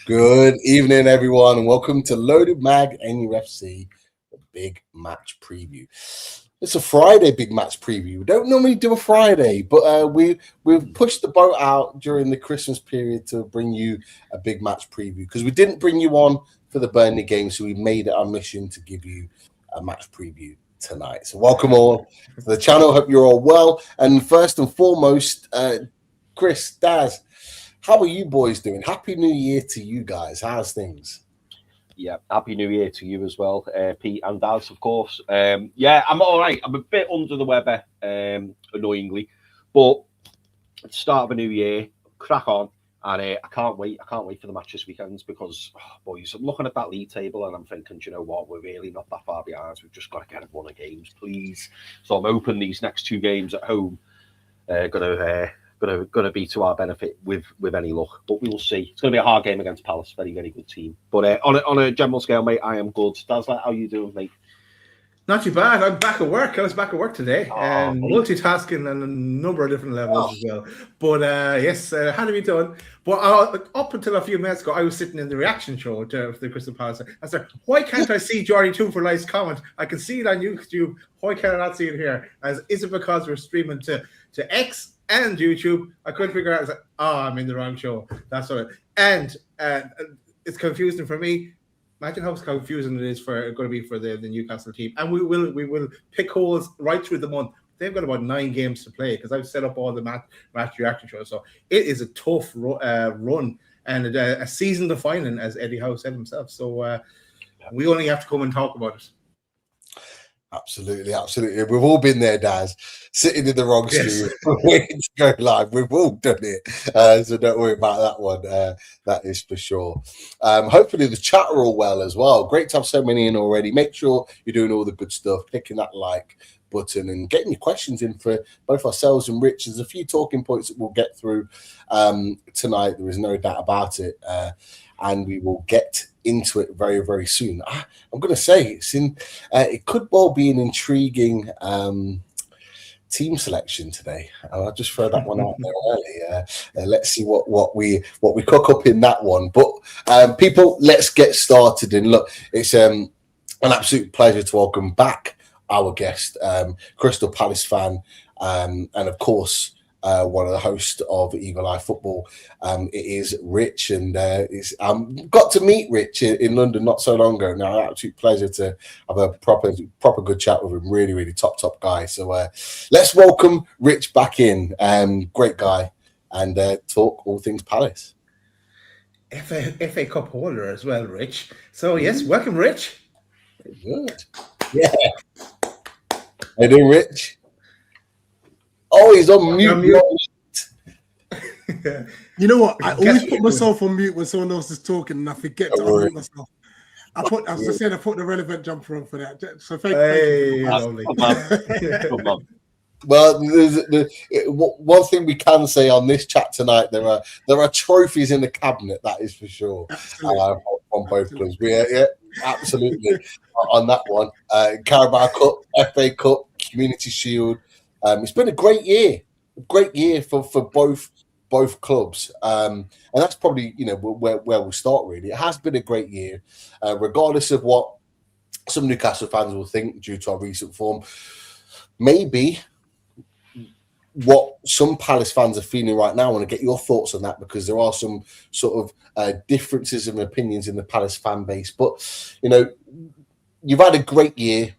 Good evening, everyone, and welcome to Loaded Mag NUFC, the big match preview. It's a Friday big match preview. We don't normally do a Friday, but we've pushed the boat out during the Christmas period to bring you a big match preview because we didn't bring you on for the Burnley game, so we made it our mission to give you a match preview tonight. So welcome all to the channel. Hope you're all well. And first and foremost, Chris, Daz, how are you boys doing? Happy New Year to you guys. How's things? Yeah, Happy New Year to you as well, Pete and Daz, of course. Yeah, I'm all right. I'm a bit under the weather, annoyingly. But at the start of a new year, crack on. And I can't wait. I can't wait for the match this weekend because, boys, I'm looking at that league table and I'm thinking, you know what, we're really not that far behind. We've just got to get one of games, please. So I'm hoping these next two games at home going to be to our benefit with any luck, but we will see. It's going to be a hard game against Palace, very good team. But on a general scale, mate, I am good. Daz, how you doing, mate? Not too bad. I'm back at work. I was back at work today, and multitasking on a number of different levels as well. But yes, had to be done. But up until a few minutes ago, I was sitting in the reaction show to the Crystal Palace. I said, "Why can't I see Jordy Two for Life's comment? I can see it on YouTube. Why can I not see it here? Is it because we're streaming to X and YouTube? I couldn't figure out. I was like, I'm in the wrong show. That's what. And it's confusing for me. Imagine how confusing it is going to be for the Newcastle team. And we will pick holes right through the month. They've got about 9 games to play because I've set up all the match reaction shows. So it is a tough run and a season defining, as Eddie Howe said himself. So we only have to come and talk about it. Absolutely. We've all been there, Daz, sitting in the wrong studio, waiting to go live. We've all done it, so don't worry about that one. That is for sure. Hopefully the chat are all well as well. Great to have so many in already. Make sure you're doing all the good stuff, clicking that like button and getting your questions in for both ourselves and Rich. There's a few talking points that we'll get through tonight. There is no doubt about it. And we will get into it very, very soon. I'm going to say it could well be an intriguing team selection today. I'll just throw that one out there early. Let's see what we cook up in that one. But people, let's get started. And look, it's an absolute pleasure to welcome back our guest, Crystal Palace fan, and of course, one of the hosts of Eagle Eye Football. It is Rich, and got to meet Rich in London not so long ago. Now, absolute pleasure to have a proper good chat with him. Really, really top guy. So let's welcome Rich back in. Great guy, and talk all things Palace. FA Cup holder as well, Rich. So yes, welcome, Rich. Very good. Yeah. How you doing, Rich? Oh, he's on mute. You know what? I always put myself on mute when someone else is talking, and I forget to unmute myself. I put the relevant jumper on for that. So thank you. Well, one thing we can say on this chat tonight, there are trophies in the cabinet. That is for sure. On both clubs, yeah, absolutely. On that one, Carabao Cup, FA Cup, Community Shield. It's been a great year for both clubs, and that's probably where we'll start. Really, it has been a great year, regardless of what some Newcastle fans will think due to our recent form. Maybe what some Palace fans are feeling right now. I want to get your thoughts on that because there are some sort of differences in opinions in the Palace fan base. But you've had a great year,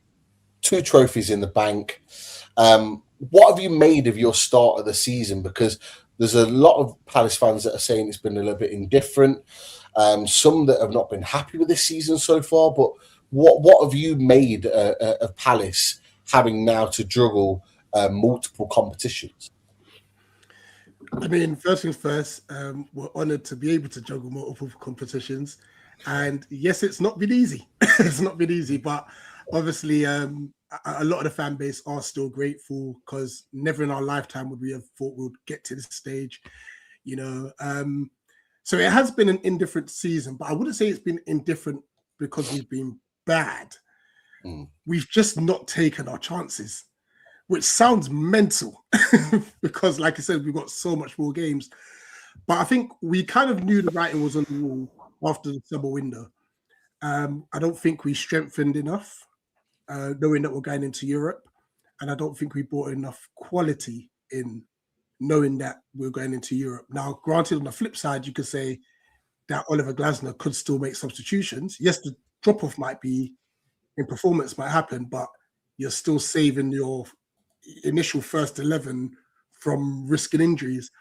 2 trophies in the bank. What have you made of your start of the season? Because there's a lot of Palace fans that are saying it's been a little bit indifferent. Some that have not been happy with this season so far. But what have you made of Palace having now to juggle multiple competitions? I mean, first things first, we're honoured to be able to juggle multiple competitions. And yes, it's not been easy. It's not been easy, but obviously a lot of the fan base are still grateful because never in our lifetime would we have thought we would get to this stage, So it has been an indifferent season, but I wouldn't say it's been indifferent because we've been bad. We've just not taken our chances, which sounds mental because, like I said, we've got so much more games. But I think we kind of knew the writing was on the wall after the summer window. I don't think we strengthened enough, knowing that we're going into Europe, and I don't think we brought enough quality in, knowing that we're going into Europe. Now, granted, on the flip side, you could say that Oliver Glasner could still make substitutions. Yes, the drop-off might be in performance might happen, but you're still saving your initial first 11 from risking injuries.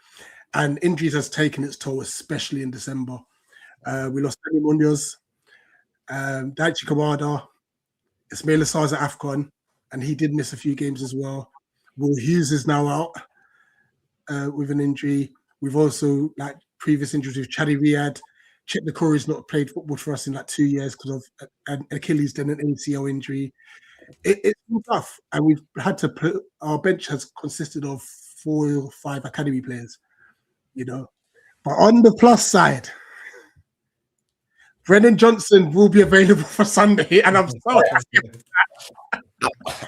And injuries has taken its toll, especially in December. We lost Danny Munoz, Daichi Kamada, Ismail Assar's at AFCON, and he did miss a few games as well. Will Hughes is now out with an injury. We've also, like previous injuries with Chadi Riyad. Chet Nakori's not played football for us in like 2 years because of an Achilles tendon ACL injury. It's been tough, and we've had to put our bench has consisted of 4 or 5 academy players, you know. But on the plus side, Brennan Johnson will be available for Sunday, and I'm so happy.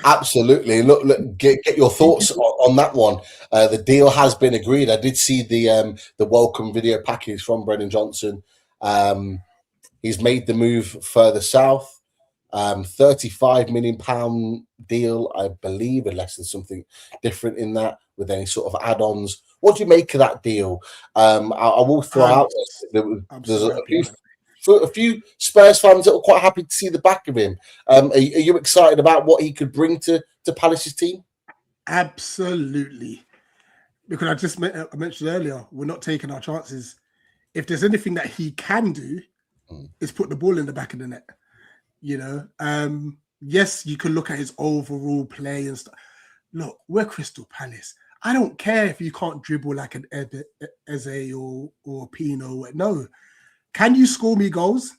Absolutely. Look, get your thoughts on that one. The deal has been agreed. I did see the welcome video package from Brennan Johnson. He's made the move further south. £35 million deal, I believe, unless there's something different in that with any sort of add-ons. What do you make of that deal? I will throw out there's a few Spurs fans that are quite happy to see the back of him. Are you excited about what he could bring to Palace's team? Absolutely. Because I mentioned earlier, we're not taking our chances. If there's anything that he can do, is put the ball in the back of the net. You know, yes, you can look at his overall play and stuff. Look, we're Crystal Palace. I don't care if you can't dribble like an Eze or Pino. No. Can you score me goals?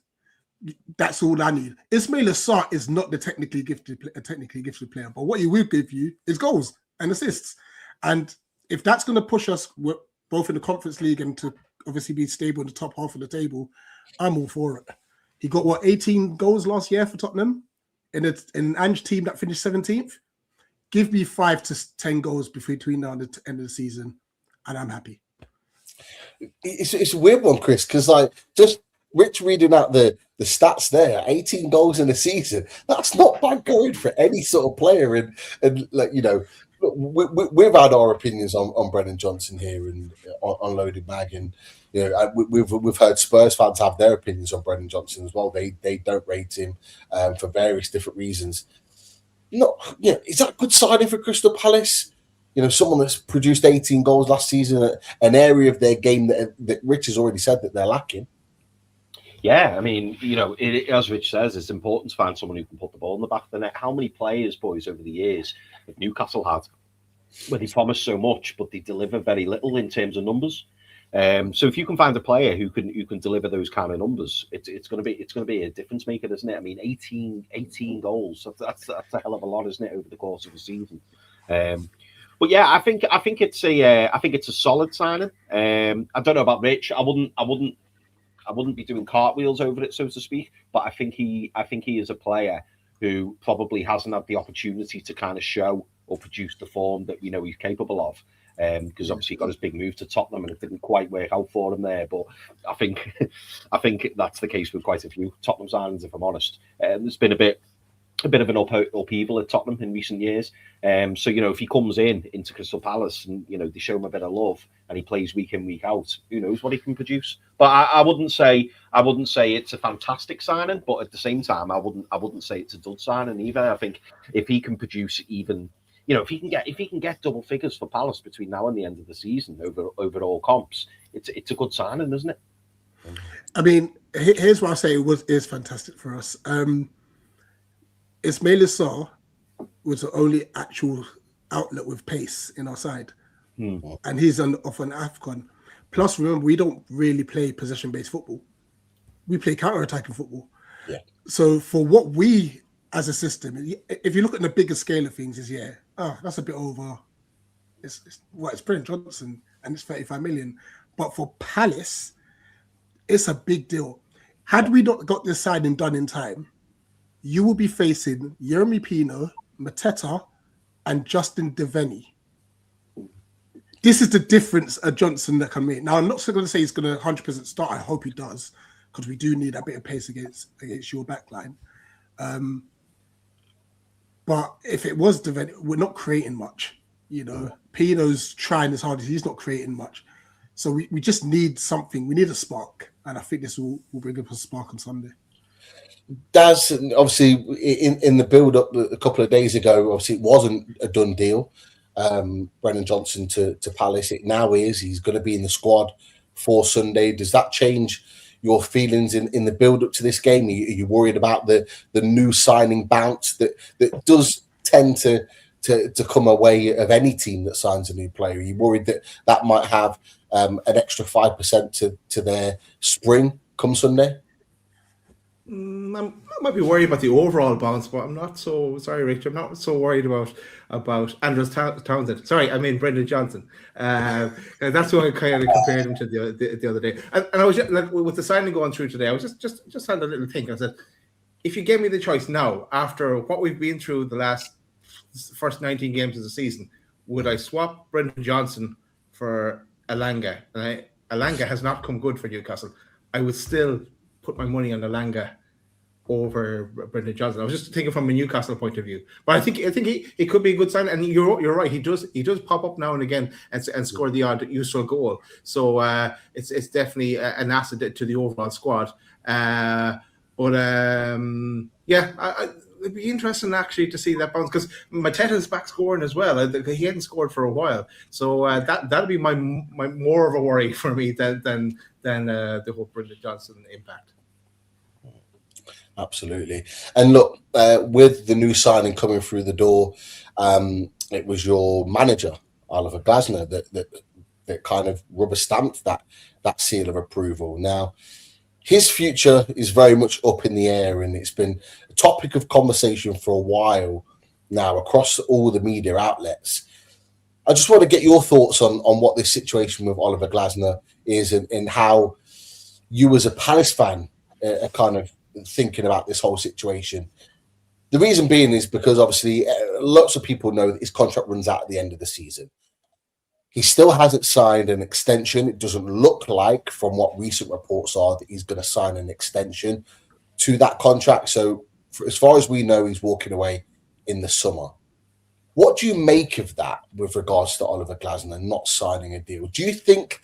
That's all I need. Ismail Assar is not the technically gifted player, but what he will give you is goals and assists. And if that's going to push us both in the Conference League and to obviously be stable in the top half of the table, I'm all for it. He got 18 goals last year for Tottenham in an Ange team that finished 17th. Give me 5 to 10 goals between now and the end of the season, and I'm happy. It's a weird one, Chris, because like just Rich reading out the stats there, 18 goals in a season. That's not bad going for any sort of player. And like, you know, we've had our opinions on Brennan Johnson here and on Loaded Mag, and you know we've heard Spurs fans have their opinions on Brennan Johnson as well. They don't rate him for various different reasons. Is that a good signing for Crystal Palace? You know, someone that's produced 18 goals last season, an area of their game that Rich has already said that they're lacking. Yeah, I mean, you know, as Rich says, it's important to find someone who can put the ball in the back of the net. How many players, boys, over the years that Newcastle had, where they promise so much, but they deliver very little in terms of numbers? So if you can find a player who can deliver those kind of numbers, it's going to be a difference maker, isn't it? I mean, 18 goals, that's a hell of a lot, isn't it, over the course of the season? But yeah, I think it's a solid signing. I don't know about Rich. I wouldn't be doing cartwheels over it, so to speak. But I think he is a player who probably hasn't had the opportunity to kind of show or produce the form that we know he's capable of. Because obviously he got his big move to Tottenham and it didn't quite work out for him there. But I think that's the case with quite a few Tottenham signings, if I'm honest. There's been a bit of an upheaval at Tottenham in recent years. So, you know, if he comes into Crystal Palace and, you know, they show him a bit of love and he plays week in, week out, who knows what he can produce. But I wouldn't say it's a fantastic signing, but at the same time, I wouldn't say it's a dud signing either. I think if he can produce even, you know, if he can get double figures for Palace between now and the end of the season over all comps, it's a good signing, isn't it? I mean, here's what I say is fantastic for us. Ismail Assar was the only actual outlet with pace in our side. And he's off an AFCON. Plus, remember, we don't really play possession-based football. We play counter-attacking football. Yeah. So for what we, as a system, if you look at the bigger scale of things, that's a bit over. It's Brennan Johnson and it's 35 million. But for Palace, it's a big deal. Had we not got this signing done in time, you will be facing Yeremy Pino, Mateta, and Justin Devaney. This is the difference a Johnson that can make. Now, I'm not going to say he's going to 100% start. I hope he does, because we do need a bit of pace against your backline. But if it was we're not creating much. Pino's trying as hard as he's not creating much. So we just need something. We need a spark. And I think this will bring up a spark on Sunday. Daz, obviously, in the build-up a couple of days ago, obviously it wasn't a done deal. Brennan Johnson to Palace. It now is. He's going to be in the squad for Sunday. Does that change your feelings in the build-up to this game? Are you worried about the new signing bounce that does tend to come away of any team that signs a new player? Are you worried that might have an extra 5% to their spring come Sunday? I might be worried about the overall bounce, but I'm not so sorry, Rich. I'm not so worried about Andros Townsend. Sorry, I mean Brendan Johnson. That's who I kind of compared him to the other day. And I was just, like, with the signing going through today, I was just had a little think. I said, if you gave me the choice now, after what we've been through the first 19 games of the season, would I swap Brendan Johnson for Elanga? And Elanga has not come good for Newcastle. I would still put my money on Elanga over Brendan Johnson. I was just thinking from a Newcastle point of view, but I think he could be a good sign. And you're right. He does pop up now and again and score the odd useful goal. So it's definitely an asset to the overall squad. It'd be interesting actually to see that bounce, because Mateta's back scoring as well. He hadn't scored for a while, so that'll be my more of a worry for me than the whole Brendan Johnson impact. Absolutely. And look, with the new signing coming through the door, it was your manager, Oliver Glasner, that kind of rubber stamped that seal of approval. Now, his future is very much up in the air, and it's been a topic of conversation for a while now across all the media outlets. I just want to get your thoughts on what this situation with Oliver Glasner is, and how you as a Palace fan are kind of thinking about this whole situation. The reason being is because obviously lots of people know that his contract runs out at the end of the season. He still hasn't signed an extension. It doesn't look like, from what recent reports are, that he's going to sign an extension to that contract. So as far as we know, he's walking away in the summer. What do you make of that with regards to Oliver Glasner not signing a deal? Do you think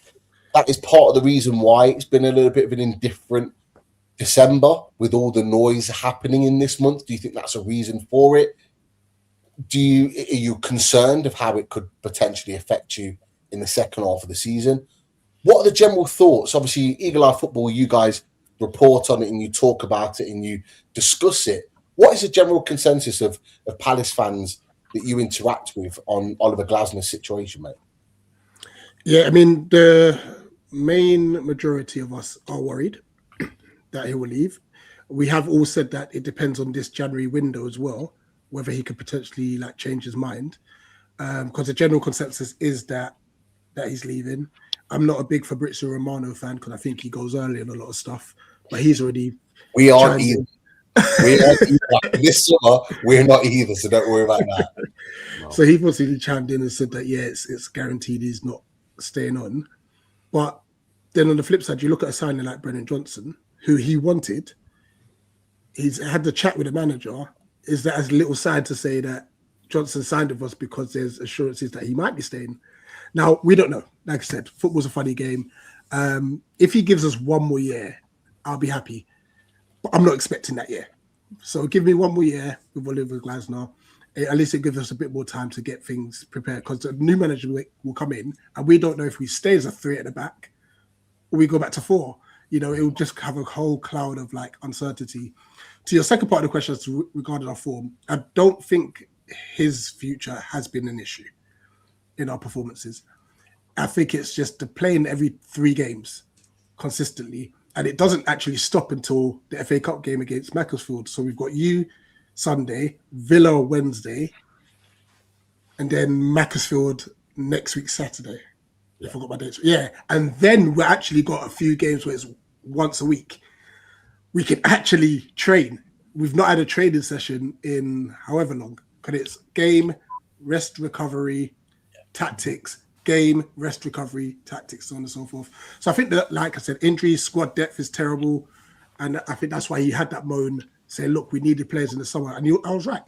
that is part of the reason why it's been a little bit of an indifferent December with all the noise happening in this month? Do you think that's a reason for it? Are you concerned of how it could potentially affect you in the second half of the season? What are the general thoughts? Obviously, Eagle Eye Football, you guys report on it and you talk about it and you discuss it. What is the general consensus of Palace fans that you interact with on Oliver Glasner's situation, mate? Yeah, I mean, the main majority of us are worried that he will leave. We have all said that it depends on this January window as well, whether he could potentially change his mind. Because the general consensus is that he's leaving. I'm not a big Fabrizio Romano fan because I think he goes early on a lot of stuff, but he's already... We aren't either. This summer, we're not either, so don't worry about that. No. So he possibly chimed in and said that, it's guaranteed he's not staying on. But then on the flip side, you look at a signing like Brennan Johnson, who he wanted. He's had the chat with the manager. Is that as a little side to say that Johnson signed with us because there's assurances that he might be staying? Now, we don't know. Like I said, football's a funny game. If he gives us one more year, I'll be happy. But I'm not expecting that year. So give me one more year with Oliver Glasner. At least it gives us a bit more time to get things prepared, because the new manager will come in and we don't know if we stay as a 3 at the back or we go back to 4. It will just have a whole cloud of uncertainty. To your second part of the question regarding our form, I don't think his future has been an issue in our performances. I think it's just the playing every 3 games consistently, and it doesn't actually stop until the FA Cup game against Macclesfield. So we've got you Sunday, Villa Wednesday, and then Macclesfield next week Saturday. I forgot my dates. Yeah, and then we actually got a few games where it's once a week. We can actually train. We've not had a training session in however long, because it's game, rest, recovery, tactics, game, rest, recovery, tactics, so on and so forth. So I think that, like I said, injuries, squad depth is terrible. And I think that's why he had that moan saying, look, we needed players in the summer. And I was right.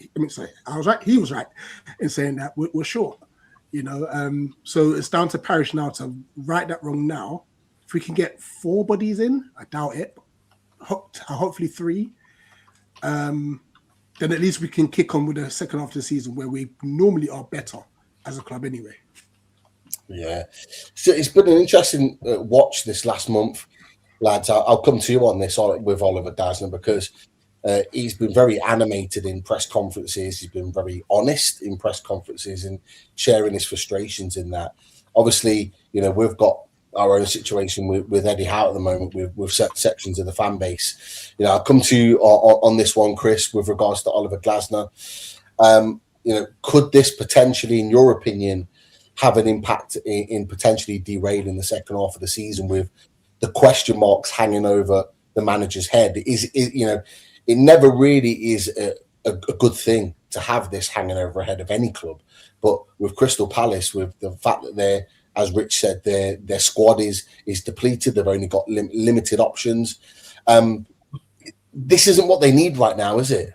I was right. He was right in saying that we're short, So it's down to Parish now to right that wrong now. If we can get 4 bodies in, I doubt it. Hopefully 3. Then at least we can kick on with the second half of the season where we normally are better as a club anyway. Yeah. So it's been an interesting watch this last month, lads. I'll come to you on this with Oliver Dassler because he's been very animated in press conferences. He's been very honest in press conferences and sharing his frustrations in that. Obviously, we've got our own situation with Eddie Howe at the moment with certain sections of the fan base. I'll come to you on this one, Chris, with regards to Oliver Glasner. Could this potentially, in your opinion, have an impact in potentially derailing the second half of the season with the question marks hanging over the manager's head? It never really is a good thing to have this hanging over the head of any club. But with Crystal Palace, with the fact that they're, as Rich said, their squad is depleted. They've only got limited options. This isn't what they need right now, is it?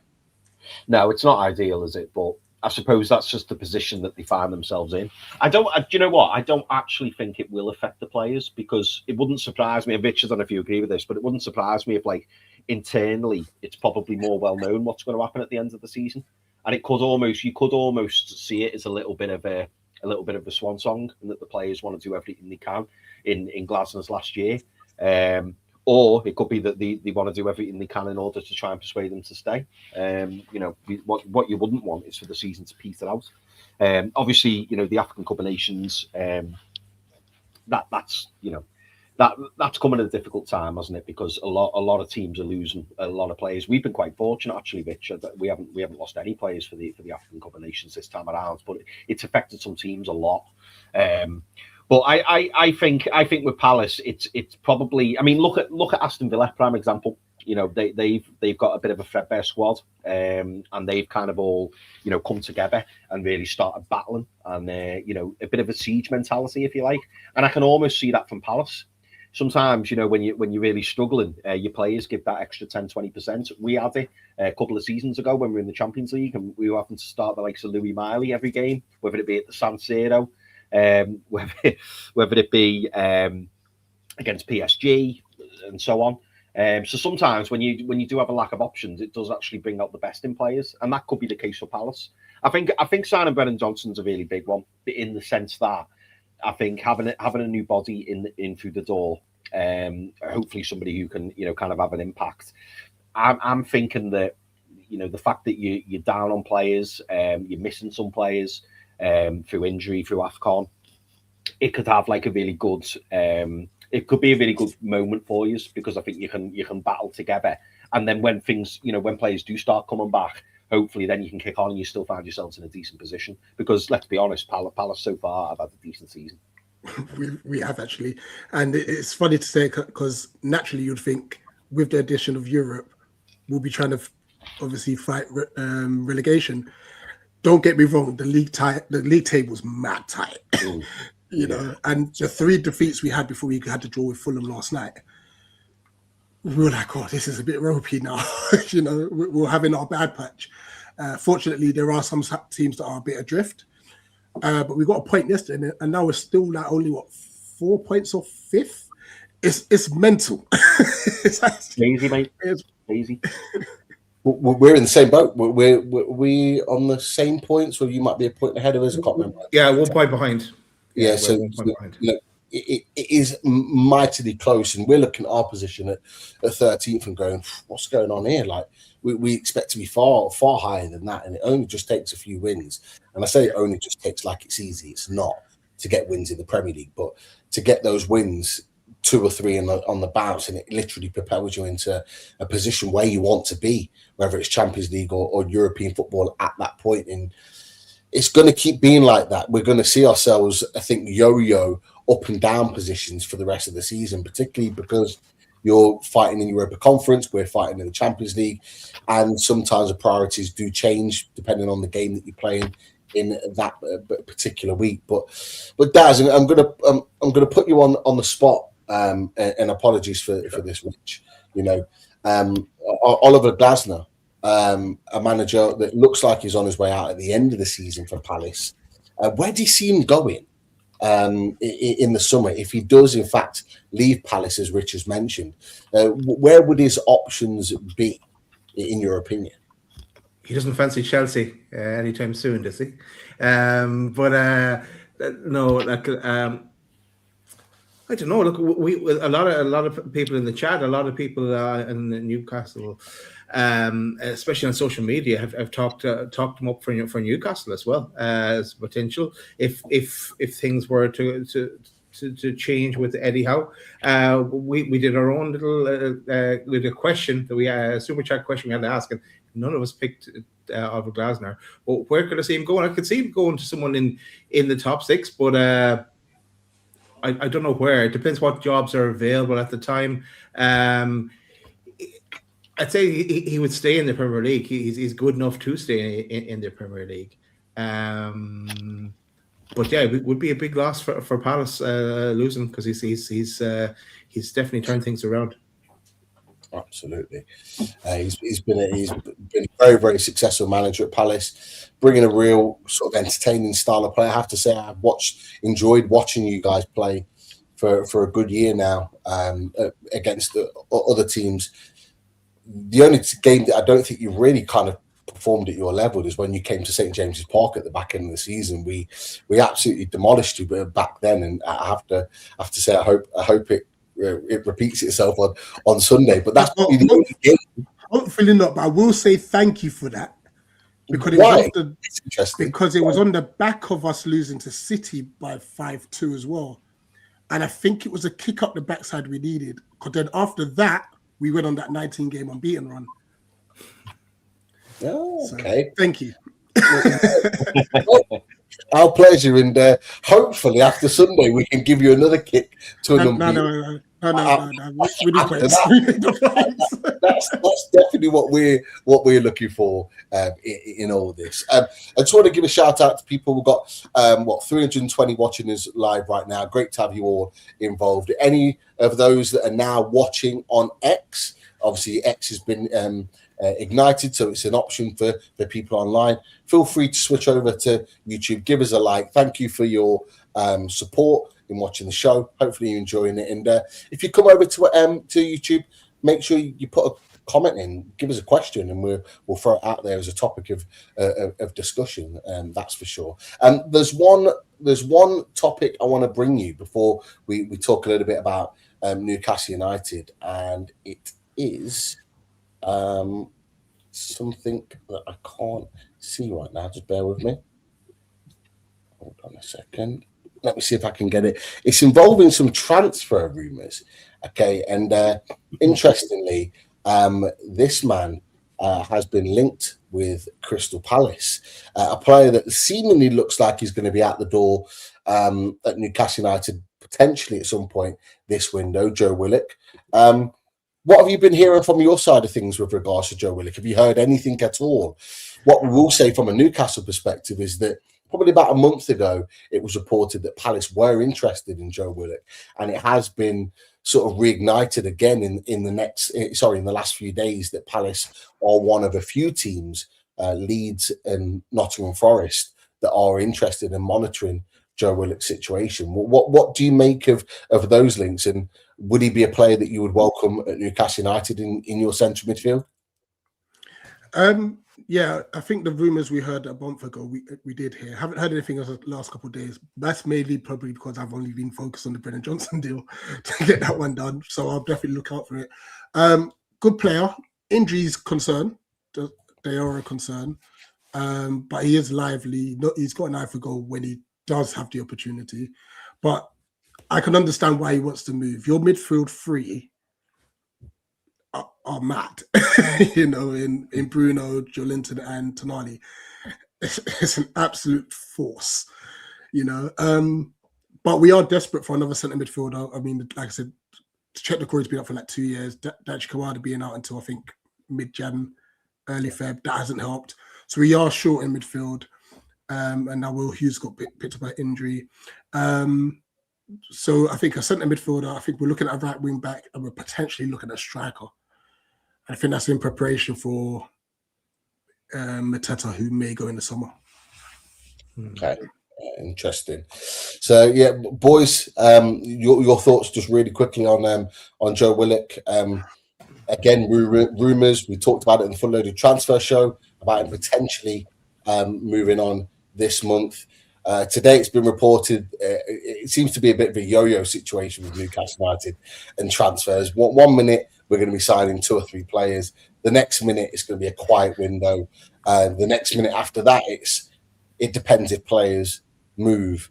No, it's not ideal, is it? But I suppose that's just the position that they find themselves in. Do you know what? I don't actually think it will affect the players because it wouldn't surprise me. And Rich, I don't know if you agree with this, but it wouldn't surprise me if, internally, it's probably more well known what's going to happen at the end of the season, and you could almost see it as a little bit of a swan song, and that the players want to do everything they can in Glasner's last year, or it could be that they want to do everything they can in order to try and persuade them to stay. What you wouldn't want is for the season to peter out. Obviously, the African Cup of Nations, that's coming at a difficult time, hasn't it? Because a lot of teams are losing a lot of players. We've been quite fortunate, actually, Rich, that we haven't lost any players for the African Cup of Nations this time around. But it's affected some teams a lot. But I think with Palace, it's probably. I mean, look at Aston Villa, prime example. They've got a bit of a threadbare squad, and they've kind of all come together and really started battling, and a bit of a siege mentality, if you like. And I can almost see that from Palace. Sometimes, when you're really struggling, your players give that extra 10-20%. We had it a couple of seasons ago when we were in the Champions League, and we were having to start the likes of Louis Miley every game, whether it be at the San Siro, whether it be against PSG, and so on. So sometimes when you do have a lack of options, it does actually bring out the best in players, and that could be the case for Palace. I think signing Brennan Johnson's a really big one, in the sense that I think having a new body in through the door, hopefully somebody who can kind of have an impact. I'm thinking that the fact that you're down on players, you're missing some players through injury, through AFCON, it could have a really good. It could be a really good moment for you, because I think you can battle together, and then when things when players do start coming back, hopefully then you can kick on and you still find yourselves in a decent position. Because let's be honest, Palace so far have had a decent season. We have, actually. And it's funny to say, because naturally you'd think with the addition of Europe, we'll be trying to obviously fight relegation. Don't get me wrong, the league table's mad tight. And the 3 defeats we had before we had to draw with Fulham last night, we were like, oh, this is a bit ropey now. We're having our bad patch. Fortunately, there are some teams that are a bit adrift. But we got a point yesterday, and now we're still only 4 points off 5th. It's mental. It's crazy, mate. It's crazy. We're in the same boat. We on the same points, or you might be a point ahead of us. I can't remember. Yeah, 1 point behind. Yeah, so it is mightily close, and we're looking at our position at 13th and going, what's going on here? We expect to be far higher than that, and it only just takes a few wins. And I say it only just takes like it's easy. It's not to get wins in the Premier League, but to get those wins, 2 or 3 on the bounce, and it literally propels you into a position where you want to be, whether it's Champions League or European football at that point. And it's going to keep being like that. We're going to see ourselves, I think, yo-yo up and down positions for the rest of the season, particularly because you're fighting in Europa Conference, we're fighting in the Champions League, and sometimes the priorities do change depending on the game that you're playing in that particular week. But Daz, I'm gonna put you on the spot, and apologies for this, Rich. Oliver Glasner, a manager that looks like he's on his way out at the end of the season for Palace. Where do you see him going in the summer if he does, in fact, leave Palace, as Rich has mentioned? Where would his options be, in your opinion? He doesn't fancy Chelsea anytime soon, does he? No, like I don't know. Look, we a lot of people in the chat, a lot of people in Newcastle, especially on social media, have talked him up for Newcastle as well as potential if things were to change with Eddie Howe. We did our own little with a question that we super chat question we had to ask, and none of us picked Oliver Glasner. Well, where could I see him going? I could see him going to someone in the top 6, but I don't know where. It depends what jobs are available at the time. I'd say he would stay in the Premier League. He's good enough to stay in the Premier League. But yeah, it would be a big loss for Palace losing, because he's definitely turned things around. Absolutely. He's been a very, very successful manager at Palace, bringing a real sort of entertaining style of play. I have to say, I've enjoyed watching you guys play for a good year now against the other teams. The only game that I don't think you really kind of performed at your level is when you came to St. James's Park at the back end of the season. We absolutely demolished you back then, and I have to say I hope it repeats itself on Sunday, but that's probably the only game. Hopefully not, but I will say thank you for that, because it was on the back of us losing to City by 5-2 as well, and I think it was a kick up the backside we needed, because then after that we went on that 19-game unbeaten run. Oh, okay. So, thank you. Our pleasure, and hopefully after Sunday we can give you another kick to an unbeaten. No. We need points. That's definitely what we're looking for in all this. I just want to give a shout out to people. We've got 320 watching us live right now. Great to have you all involved. Any of those that are now watching on X, obviously X has been ignited, so it's an option for the people online. Feel free to switch over to YouTube, give us a like. Thank you for your support in watching the show. Hopefully you're enjoying it, and if you come over to YouTube, make sure you put a comment in, give us a question, and we'll throw it out there as a topic of discussion. That's for sure. There's one topic I want to bring you before we talk a little bit about Newcastle United, and it is something that I can't see right now. Just bear with me. Hold on a second. Let me see if I can get it. It's involving some transfer rumours. Okay, and interestingly, this man has been linked with Crystal Palace, a player that seemingly looks like he's going to be out the door at Newcastle United potentially at some point this window, Joe Willock. What have you been hearing from your side of things with regards to Joe Willock? Have you heard anything at all? What we will say from a Newcastle perspective is that probably about a month ago, it was reported that Palace were interested in Joe Willock, and it has been sort of reignited again in the last few days that Palace are one of a few teams, Leeds and Nottingham Forest, that are interested in monitoring Joe Willock's situation. What do you make of those links, and would he be a player that you would welcome at Newcastle United in your central midfield? Yeah, I think the rumours we heard a month ago, we did hear. Haven't heard anything else the last couple of days. That's mainly probably because I've only been focused on the Brennan Johnson deal to get that one done. So I'll definitely look out for it. Good player. Injuries concern. They are a concern. But he is lively. He's got an eye for goal when he does have the opportunity. But I can understand why he wants to move. Your midfield three are mad, in Bruno, Joelinton, and Tonali. It's an absolute force, But we are desperate for another centre midfielder. I mean, like I said, Chetnakour's been up for like 2 years. Dachi Kamada being out until I think mid-Jan, early Feb. That hasn't helped. So we are short in midfield. And now Will Hughes got picked up by injury. So I think a centre midfielder. I think we're looking at a right wing back, and we're potentially looking at a striker. I think that's in preparation for Mateta, who may go in the summer. Okay, interesting. So yeah, boys, your thoughts just really quickly on Joe Willock. Again, rumors. We talked about it in the Full Loaded Transfer Show about him potentially moving on this month. Today, it's been reported it seems to be a bit of a yo-yo situation with Newcastle United and transfers. 1 minute we're going to be signing 2 or 3 players. The next minute it's going to be a quiet window. The next minute after that, it depends if players move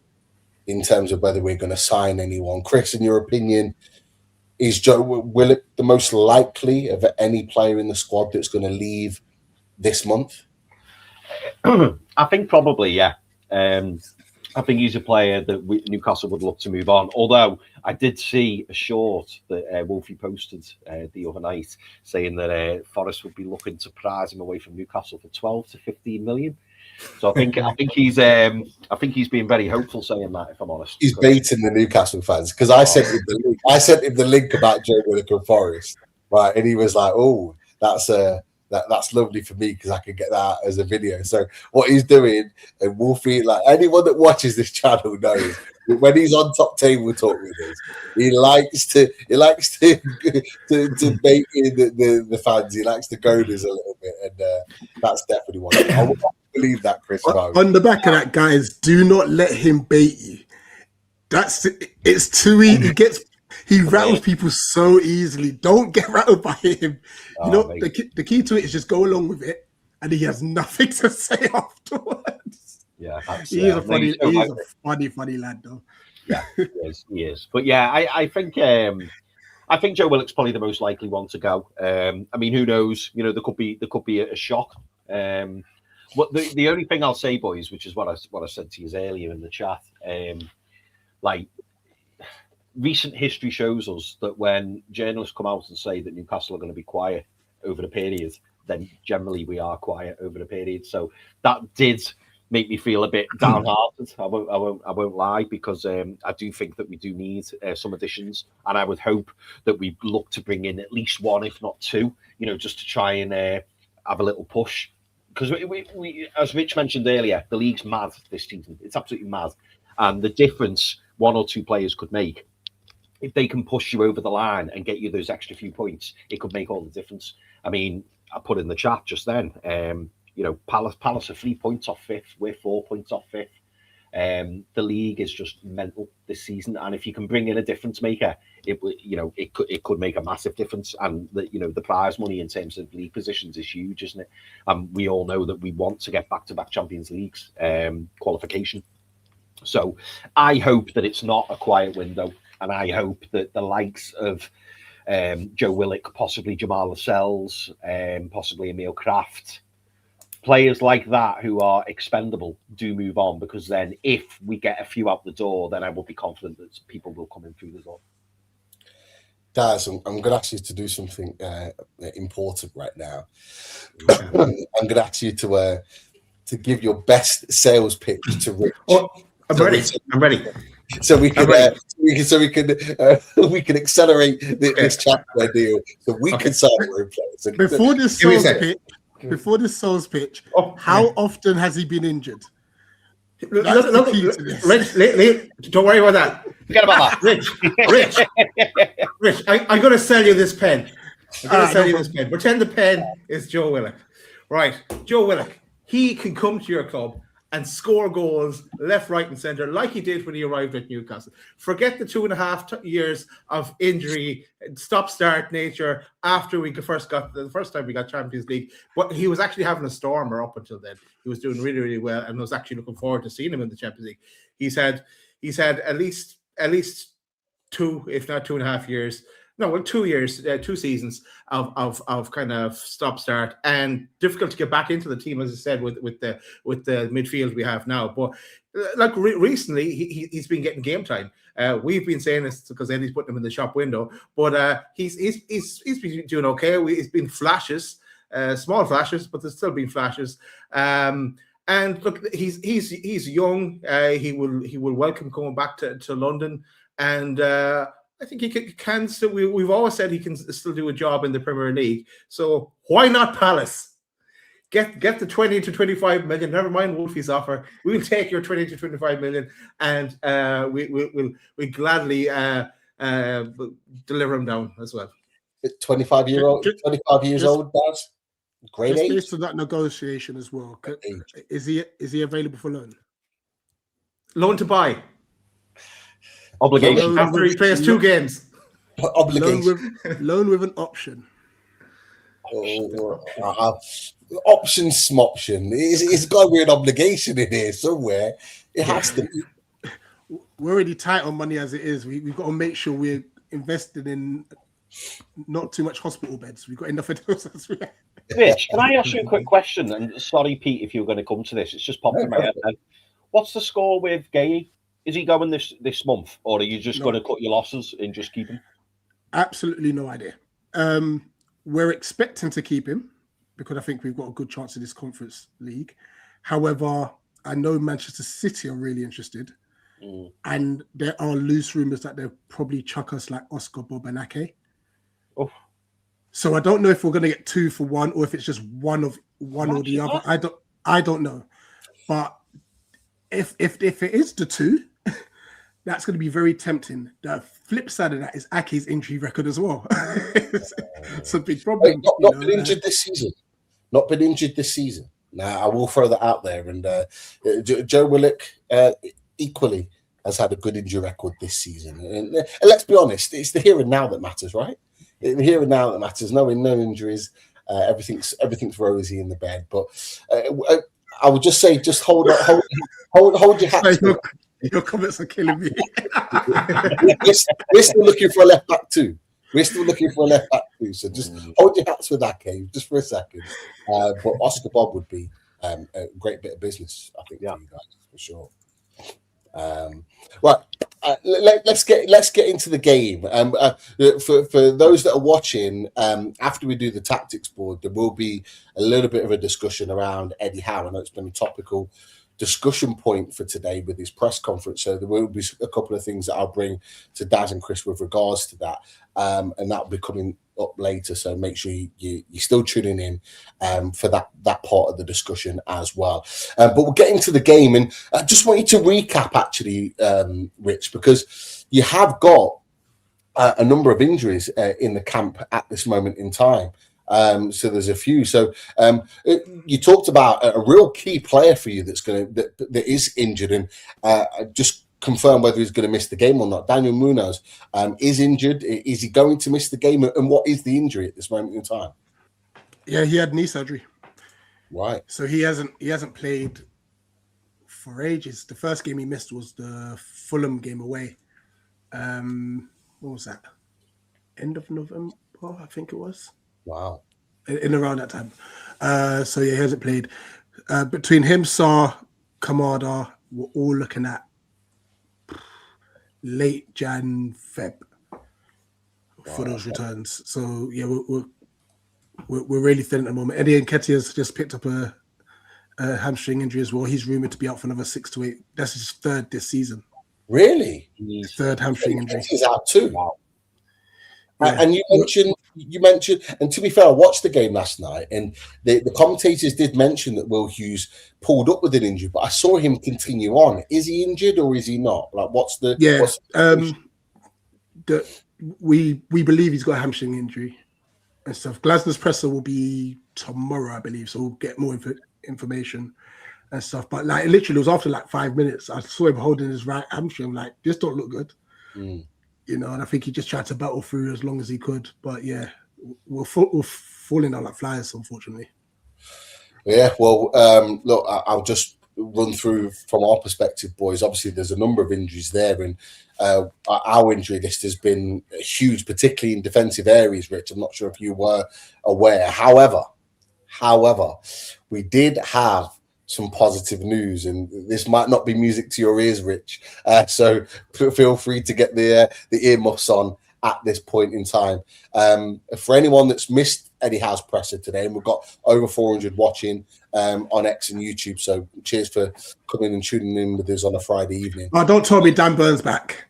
in terms of whether we're going to sign anyone. Chris, in your opinion, is Joe Willock the most likely of any player in the squad that's going to leave this month? I think probably, yeah. I think he's a player that Newcastle would look to move on. Although I did see a short that Wolfie posted the other night saying that Forest would be looking to prize him away from Newcastle for 12 to 15 million. So I think he's being very hopeful saying that, if I'm honest. He's baiting the Newcastle fans because I sent him the link about Joe Willock and Forest, right? And he was like, "Oh, that's lovely for me because I can get that as a video." So what he's doing, and Wolfie, like anyone that watches this channel knows, when he's on Top Table Talk with us, he likes to bait in the fans. He likes the goaders a little bit, and that's definitely one. I would believe that, Chris. On the back of that, guys, do not let him bait you. It's too easy. He rattles people so easily. Don't get rattled by him. The key to it is just go along with it, and he has nothing to say afterwards. Yeah, he's a funny lad, though. Yeah, he is. But yeah, I think Joe Willock's probably the most likely one to go. I mean, who knows? You know, there could be a shock. What the only thing I'll say, boys, which is what I said to you earlier in the chat, like recent history shows us that when journalists come out and say that Newcastle are going to be quiet over the period, then generally we are quiet over the period. So that did make me feel a bit downhearted. I won't lie, because I do think that we do need some additions, and I would hope that we look to bring in at least 1, if not 2, you know, just to try and have a little push. Because we, as Rich mentioned earlier, the league's mad this season. It's absolutely mad. And the difference 1 or 2 players could make, if they can push you over the line and get you those extra few points, it could make all the difference. I mean, I put in the chat just then, you know, Palace are 3 points off 5th. We're 4 points off 5th. The league is just mental this season, and if you can bring in a difference maker, it could make a massive difference. And the prize money in terms of league positions is huge, isn't it? We all know that we want to get back-to-back Champions Leagues qualification. So I hope that it's not a quiet window, and I hope that the likes of Joe Willock, possibly Jamal Lascelles, possibly Emil Kraft, players like that who are expendable do move on, because then if we get a few out the door, then I will be confident that people will come in through the door. Daz, I'm going to ask you to do something important right now. I'm going to ask you to give your best sales pitch to Rich. Oh, I'm ready. So we can accelerate this chapter deal, so we can sign our players. Before this sales pitch, how often has he been injured? Look, Rich, don't worry about that. Forget about that. Rich, I'm going to sell you this pen. Pretend the pen is Joe Willock. Right, Joe Willock. He can come to your club and score goals left, right, and centre like he did when he arrived at Newcastle. Forget the 2.5 years of injury, stop-start nature after the first time we got Champions League. But he was actually having a stormer up until then. He was doing really, really well, and was actually looking forward to seeing him in the Champions League. He's had at least 2, if not 2.5 years. No, well, 2 years, 2 seasons of kind of stop-start, and difficult to get back into the team, as I said, with the midfield we have now. But like recently, he's been getting game time. We've been saying this because Eddie's putting him in the shop window, but he's been doing okay. It's been flashes, small flashes, but there's still been flashes. And look, he's young. He will welcome coming back to London, and I think he can still. We've always said he can still do a job in the Premier League. So why not Palace? Get the 20 to 25 million. Never mind Wolfie's offer. We'll take your 20 to 25 million, and we gladly deliver him down as well. 25 years old, Daz. Great just age. based on that negotiation as well. Is he available for loan? Loan to buy. Obligation. After he plays 2 games. Obligation. Loan with an option. Option smoption. It's got to be an obligation in here somewhere. It has to be. We're already tight on money as it is. We've got to make sure we're invested in not too much hospital beds. We've got enough of those as well. Rich, can I ask you a quick question? And sorry, Pete, if you're going to come to this. It's just popped in my head. What's the score with Gay? Is he going this month, or are you just going to cut your losses and just keep him? Absolutely no idea. We're expecting to keep him because I think we've got a good chance in this Conference League. However, I know Manchester City are really interested, and there are loose rumours that they'll probably chuck us like Oscar, Bob, and Ake. Oh. So I don't know if we're going to get 2 for 1 or if it's just one or the other. I don't know, but if it is the 2. That's going to be very tempting. The flip side of that is Ake's injury record as well. It's a big problem. Not been injured this season. Not been injured this season. Now, I will throw that out there. And Joe Willock equally has had a good injury record this season. And let's be honest, it's the here and now that matters, right? The here and now that matters. No injuries. Everything's rosy in the bed. But I would just say, just hold your hat. Your comments are killing me. we're still looking for a left back too. So just hold your hats with that, Cave, just for a second. But Oscar Bob would be a great bit of business, I think, for you guys, for sure. Right, let's get into the game. For those that are watching, after we do the tactics board, there will be a little bit of a discussion around Eddie Howe. I know it's been a topical discussion point for today with his press conference, so there will be a couple of things that I'll bring to Daz and Chris with regards to that, and that will be coming up later, so make sure you're still tuning in for that part of the discussion as well. But we'll get into the game, and I just want you to recap actually, Rich, because you have got a number of injuries in the camp at this moment in time. So there's a few. So you talked about a real key player for you that is injured, and just confirm whether he's going to miss the game or not. Daniel Munoz is injured. Is he going to miss the game? And what is the injury at this moment in time? Yeah, he had knee surgery. Right. So he hasn't played for ages. The first game he missed was the Fulham game away. What was that? End of November, I think it was. Wow. In around that time. So yeah, he hasn't played. Between him, Sarr, Kamada, we're all looking at late Jan, Feb for those returns. So yeah, we're really thin at the moment. Eddie Nketiah's just picked up a hamstring injury as well. He's rumored to be out for another 6 to 8. That's his 3rd this season. Really? 3rd hamstring injury. He's out too. Wow. Yeah. And you mentioned, and to be fair, I watched the game last night, and the commentators did mention that Will Hughes pulled up with an injury, but I saw him continue on. Is he injured or is he not? Like, we believe he's got a hamstring injury and stuff. Glasner's presser will be tomorrow, I believe, so we'll get more information and stuff. But like, literally, it was after like 5 minutes. I saw him holding his right hamstring. I'm like, this don't look good. You know, and I think he just tried to battle through as long as he could. But yeah, we're falling out like flies, unfortunately. Yeah, well, look, I'll just run through from our perspective, boys. Obviously, there's a number of injuries there, and our injury list has been huge, particularly in defensive areas, Rich. I'm not sure if you were aware. However, we did have some positive news, and this might not be music to your ears, Rich. So feel free to get the earmuffs on at this point in time. For anyone that's missed Eddie Howe's presser today, and we've got over 400 watching on X and YouTube. So cheers for coming and tuning in with us on a Friday evening. Oh, don't tell me Dan Burns back.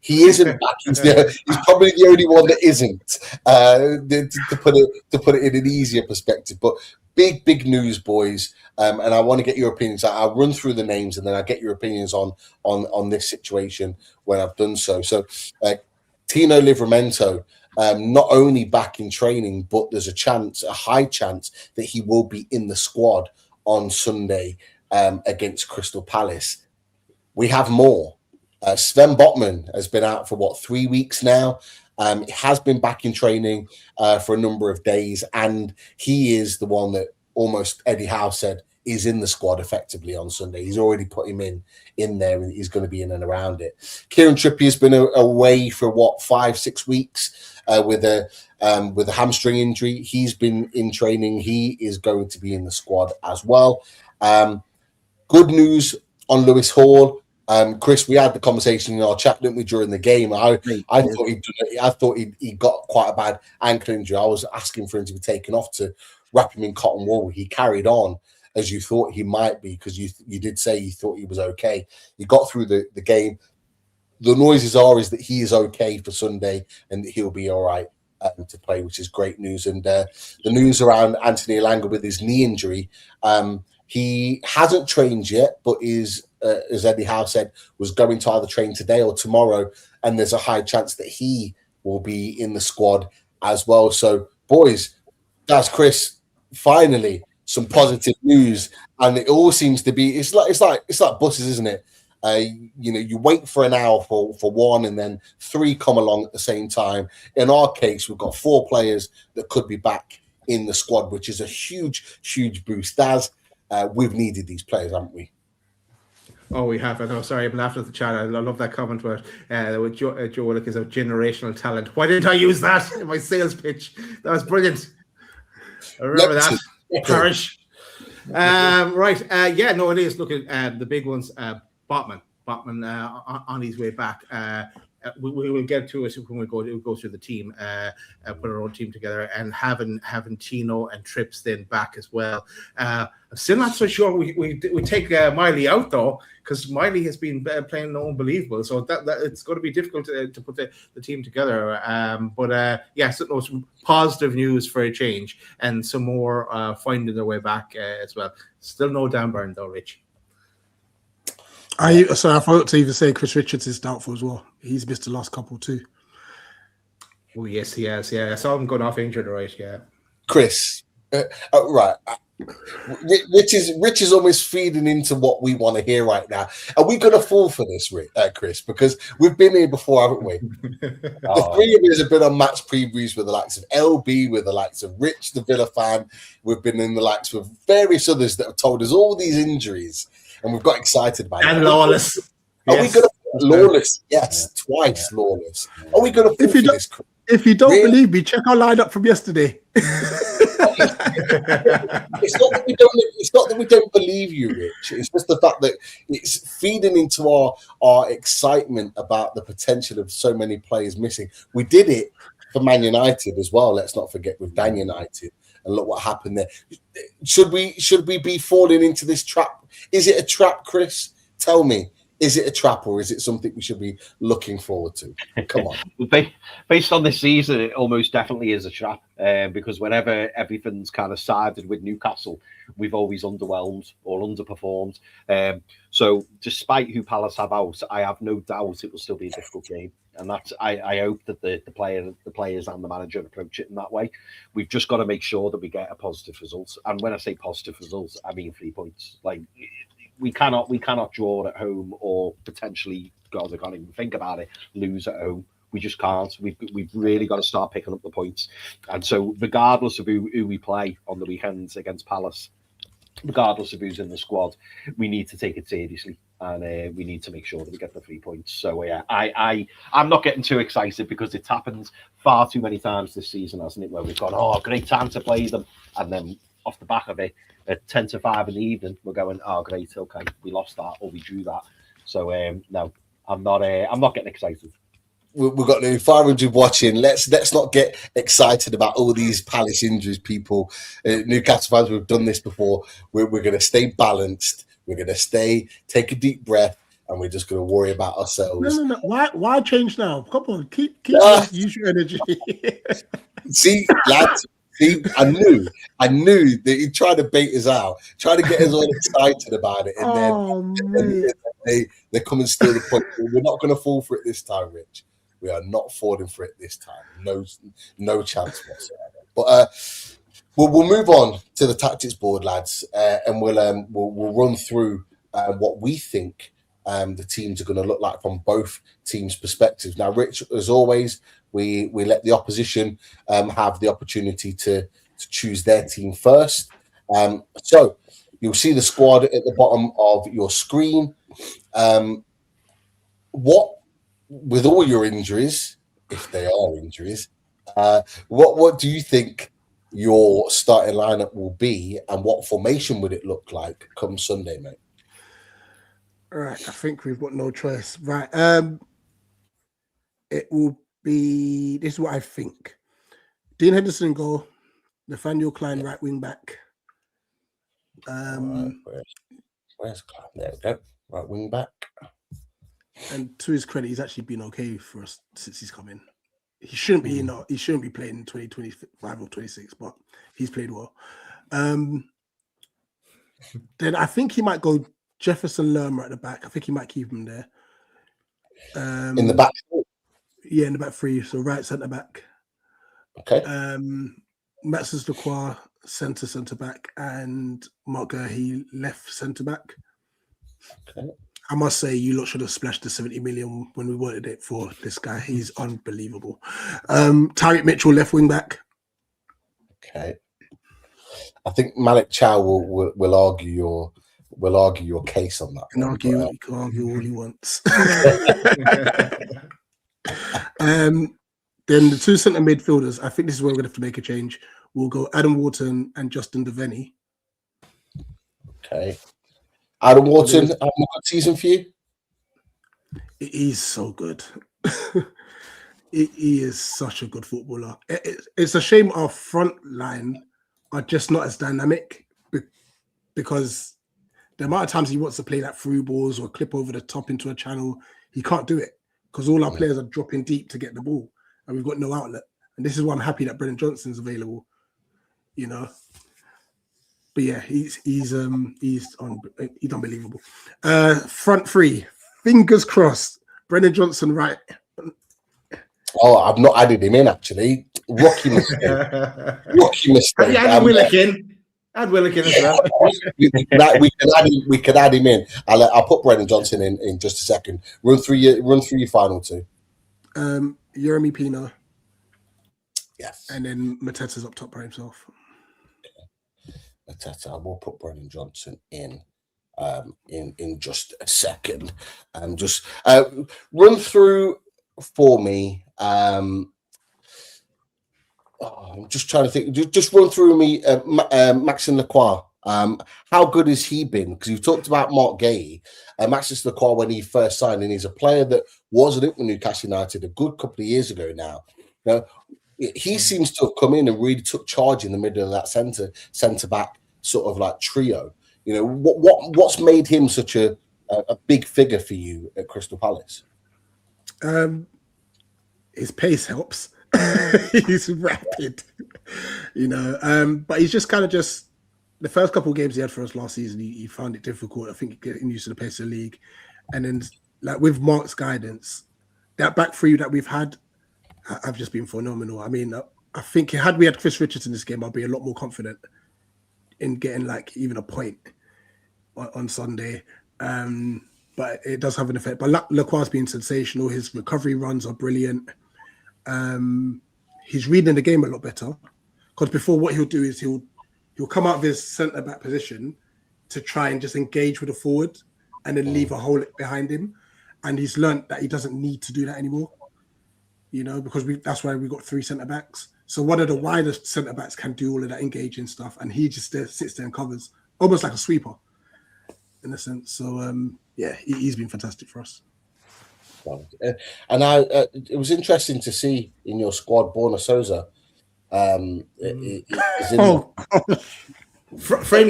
He isn't back. He's probably the only one that isn't. To put it in an easier perspective, but big news, boys. And I want to get your opinions. I'll run through the names and then I'll get your opinions on this situation when I've done so. So, Tino Livramento, not only back in training, but there's a high chance that he will be in the squad on Sunday against Crystal Palace. We have more. Sven Botman has been out for 3 weeks now. He has been back in training for a number of days, and he is the one that almost Eddie Howe said is in the squad effectively on Sunday. He's already put him in there, and he's going to be in and around it. Kieran Trippier has been away for 5-6 weeks with a hamstring injury. He's been in training. He is going to be in the squad as well. Good news on Lewis Hall. Chris, we had the conversation in our chat, didn't we, during the game? I thought he got quite a bad ankle injury. I was asking for him to be taken off to wrap him in cotton wool. He carried on as you thought he might be, because you did say you thought he was okay. He got through the game. The noises is that he is okay for Sunday and that he'll be all right to play, which is great news. And the news around Anthony Elanga with his knee injury, he hasn't trained yet, but is, as Eddie Howe said, was going to either train today or tomorrow, and there's a high chance that he will be in the squad as well. So, boys, that's Chris. Finally, some positive news, and it all seems to be. It's like buses, isn't it? You wait for an hour for one, and then 3 come along at the same time. In our case, we've got 4 players that could be back in the squad, which is a huge boost. We've needed these players, haven't we? Oh, we have. I know. Sorry, I'm laughing at the chat. I love that comment where Joe Willock is a generational talent. Why didn't I use that in my sales pitch? That was brilliant. I remember that. Parish. Right. No, it is. Look at the big ones. Botman on his way back. We will get to it when we go through the team, put our own team together, and having Tino and Trips then back as well. I'm still not so sure we take Miley out though, because Miley has been playing unbelievable. So that it's going to be difficult to put the team together. So some positive news for a change, and some more finding their way back as well. Still no Dan Burn though, Rich. I forgot to even say Chris Richards is doubtful as well. He's missed the last couple too. Oh yes, he has. Yeah, I saw him going off injured, right? Yeah. Chris, right. Rich is almost feeding into what we want to hear right now. Are we going to fall for this, Chris? Because we've been here before, haven't we? The 3 of us have been on match previews with the likes of LB, with the likes of Rich, the Villa fan. We've been in the likes of various others that have told us all these injuries, and we've got excited by it. And Lawless. Are we going to Lawless? Yes, twice Lawless. Are we going to fall for this, Chris? If you don't believe me, check our lineup from yesterday. It's not that we don't believe you, Rich. It's just the fact that it's feeding into our excitement about the potential of so many players missing. We did it for Man United as well. Let's not forget with Dan United, and look what happened there. Should we be falling into this trap? Is it a trap, Chris? Tell me. Is it a trap, or is it something we should be looking forward to? Come on. Based on this season, it almost definitely is a trap, because whenever everything's kind of sided with Newcastle, we've always underwhelmed or underperformed. So despite who Palace have out, I have no doubt it will still be a difficult game. And that's I hope that the players and the manager approach it in that way. We've just got to make sure that we get a positive result. And when I say positive results, I mean 3 points. Like, we cannot draw at home, or potentially, God, I can't even think about it, lose at home. We just can't. We've really got to start picking up the points. And so regardless of who we play on the weekends against Palace, regardless of who's in the squad, we need to take it seriously, and we need to make sure that we get the 3 points. So yeah, I'm not getting too excited, because it's happened far too many times this season, hasn't it, where we've gone, oh, great time to play them, and then off the back of it, at 10-5 in the evening, we're going, oh, great, okay, we lost that or we drew that. So no, I'm not getting excited. We've got nearly 500 watching. Let's not get excited about all these Palace injuries, people. Newcastle fans, we've done this before. We're going to stay balanced. We're going to take a deep breath, and we're just going to worry about ourselves. No. Why change now? Come on, keep use your energy. See, lads. See, I knew that he tried to bait us out, trying to get us all excited about it, and then they come and steal the point. We're not going to fall for it this time, Rich. We are not falling for it this time. No chance whatsoever. But we'll move on to the tactics board, lads, and we'll run through what we think the teams are going to look like from both teams' perspectives. Now, Rich, as always, we let the opposition have the opportunity to choose their team first. So you'll see the squad at the bottom of your screen. With all your injuries, if they are injuries, what do you think your starting lineup will be, and what formation would it look like come Sunday, mate? All right, I think we've got no choice. Right, it will be. This is what I think: Dean Henderson in goal, Nathaniel Klein right wing back. Where's Klein? There we go. Right wing back. And to his credit, he's actually been okay for us since he's come in. He shouldn't be, he shouldn't be playing in 2025 or 26, but he's played well. Then I think he might go Jefferson Lerma at the back. I think he might keep him there. In the back? Yeah, in the back three. So right centre back. Okay. Maxence Lacroix centre back, and Mark Gurhey left centre back. Okay. I must say, you lot should have splashed the 70 million when we wanted it for this guy. He's unbelievable. Tyreek Mitchell, left wing back. Okay. I think Malik Chow will argue your case on that. He can argue all he wants. Then the two centre midfielders, I think this is where we're going to have to make a change. We'll go Adam Wharton and Justin Devaney. Okay. Adam Wharton, having a good season for you? He's so good. He is such a good footballer. It's a shame our front line are just not as dynamic, because the amount of times he wants to play that through balls or clip over the top into a channel, he can't do it because all our players are dropping deep to get the ball and we've got no outlet. And this is why I'm happy that Brennan Johnson's available, you know. But yeah, he's unbelievable. Front three, fingers crossed. Brennan Johnson right. Oh, I've not added him in actually. Rocky mistake. Have you added Willock in? Add Willock in as well. we can add him in. I'll put Brennan Johnson in just a second. Run through your final two. Yeremy Pino. Yes. And then Mateta's up top by himself. Mateta, we'll put Brennan Johnson in just a second. Just run through for me. I'm just trying to think. Just run through me, Maxence Lacroix. How good has he been? Because you've talked about Mark Gay. Maxence Lacroix, when he first signed, and he's a player that wasn't with Newcastle United a good couple of years ago now. Now, he seems to have come in and really took charge in the middle of that centre back sort of like trio. You know, what's made him such a big figure for you at Crystal Palace? His pace helps. He's rapid, you know. But he's just kind of the first couple of games he had for us last season, he found it difficult. I think getting used to the pace of the league, and then like with Mark's guidance, that back three that we've had, I've just been phenomenal. I mean, I think had we had Chris Richards in this game, I'd be a lot more confident in getting like even a point on Sunday. But it does have an effect. But Lacroix's been sensational. His recovery runs are brilliant. He's reading the game a lot better, because before what he'll do is he'll come out of his centre back position to try and just engage with the forward and then leave a hole behind him. And he's learnt that he doesn't need to do that anymore, you know, because that's why we got three centre backs. So one of the widest centre backs can do all of that engaging stuff, and he just sits there and covers, almost like a sweeper in a sense. So yeah, he's been fantastic for us. And it was interesting to see in your squad, Borna Souza. Friend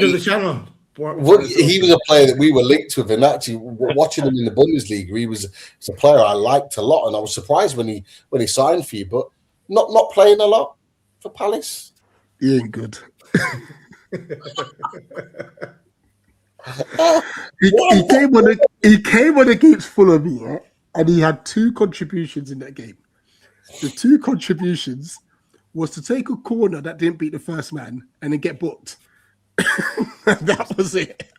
of the channel. He was a player that we were linked with, and actually watching him in the Bundesliga, he's a player I liked a lot, and I was surprised when he signed for you, but not playing a lot for Palace. He ain't good. he came on against Fulham, yeah, and he had 2 contributions in that game. The 2 contributions was to take a corner that didn't beat the first man and then get booked. That was it.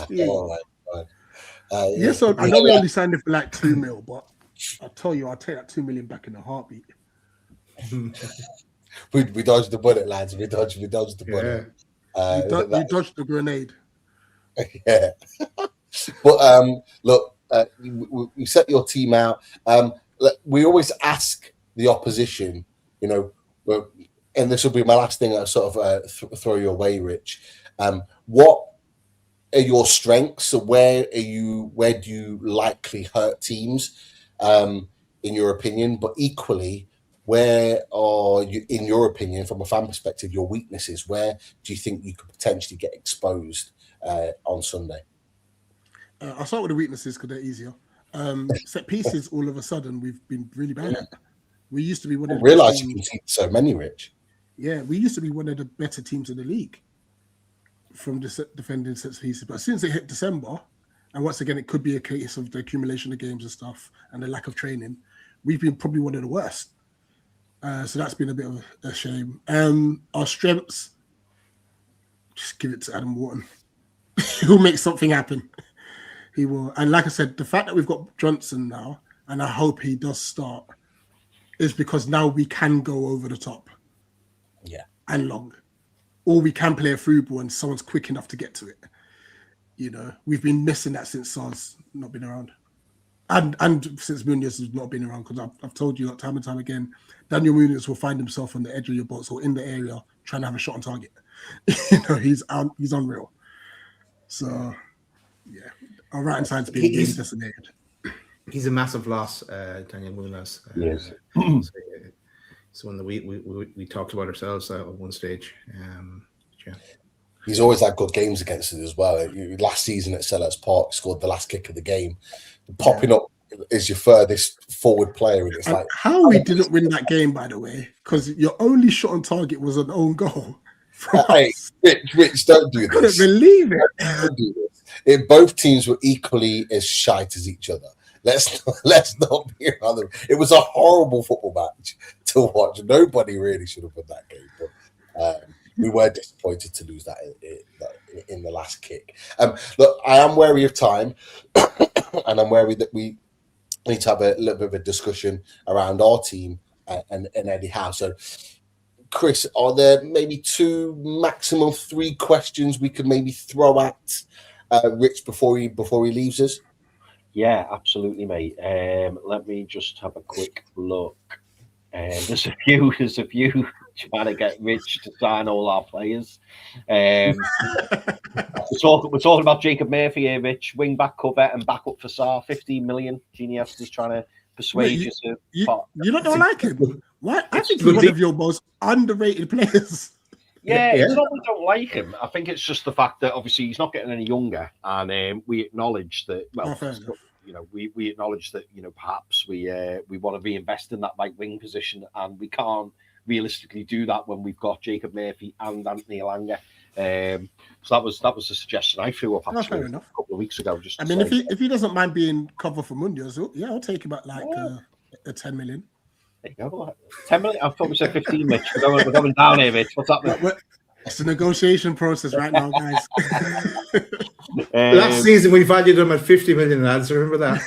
Yes, I know we only signed it for like 2 mil, but I tell you, I'll take that 2 million back in a heartbeat. we dodged the bullet, lads. We dodged the bullet. You dodged the grenade. Yeah. But look, we set your team out. We always ask the opposition, and this will be my last thing. I sort of throw you away, Rich. What are your strengths? Where do you likely hurt teams, in your opinion? But equally, where are you, in your opinion, from a fan perspective, your weaknesses? Where do you think you could potentially get exposed on Sunday? I'll start with the weaknesses because they're easier. Set pieces, all of a sudden, we've been really bad at. We used to be one of the realize you can see so many, Rich. Yeah, we used to be one of the better teams in the league from defending set pieces. But as soon as it hit December, and once again, it could be a case of the accumulation of games and stuff and the lack of training, we've been probably one of the worst. So that's been a bit of a shame. Our strengths, just give it to Adam Wharton. He'll make something happen. He will. And like I said, the fact that we've got Johnson now, and I hope he does start, is because now we can go over the top. Yeah. And long. Or we can play a through ball and someone's quick enough to get to it. We've been missing that since Sar's not been around. And since Munoz has not been around, because I've told you time and time again, Daniel Munoz will find himself on the edge of your box or in the area trying to have a shot on target. He's unreal. So, yeah. Our right hand side's being really decimated. He's a massive loss, Daniel Munoz. Yes. It's one that we talked about ourselves at one stage. Yeah. He's always had good games against us as well. Last season at Selhurst Park, scored the last kick of the game. Popping up as your furthest forward player. And it's like how we didn't win that game, by the way, because your only shot on target was an own goal. Hey, Rich, don't do this. I couldn't believe it. Don't do this. Both teams were equally as shite as each other. Let's not be around them. It was a horrible football match to watch. Nobody really should have won that game, but we were disappointed to lose that in the last kick. Look, I am wary of time, and I'm wary that we need to have a little bit of a discussion around our team and Eddie Howe. So, Chris, are there maybe 2, maximum 3 questions we could maybe throw at Rich before he leaves us? Yeah, absolutely, mate. Let me just have a quick look. There's a few trying to get Rich to sign all our players. We're talking about Jacob Murphy here, Rich. Wing back cover and back up for Sarr. 15 million. Genius is trying to persuade you to. You don't like him. What? I think he's one of your most underrated players. Yeah, it's not we don't like him. I think it's just the fact that obviously he's not getting any younger, and we acknowledge that. Well, we acknowledge that perhaps we want to reinvest in that right wing position, and we can't realistically do that when we've got Jacob Murphy and Anthony Elanga. So that was the suggestion I threw up actually a couple of weeks ago. Just if he doesn't mind being cover for Munoz, I'll take him at a 10 million. There you go. 10 million. I thought we said 15, Mitch. We're going down here, Mitch. What's happening? It's a negotiation process right now, guys. Last season we valued him at 50 million, lads. Remember that?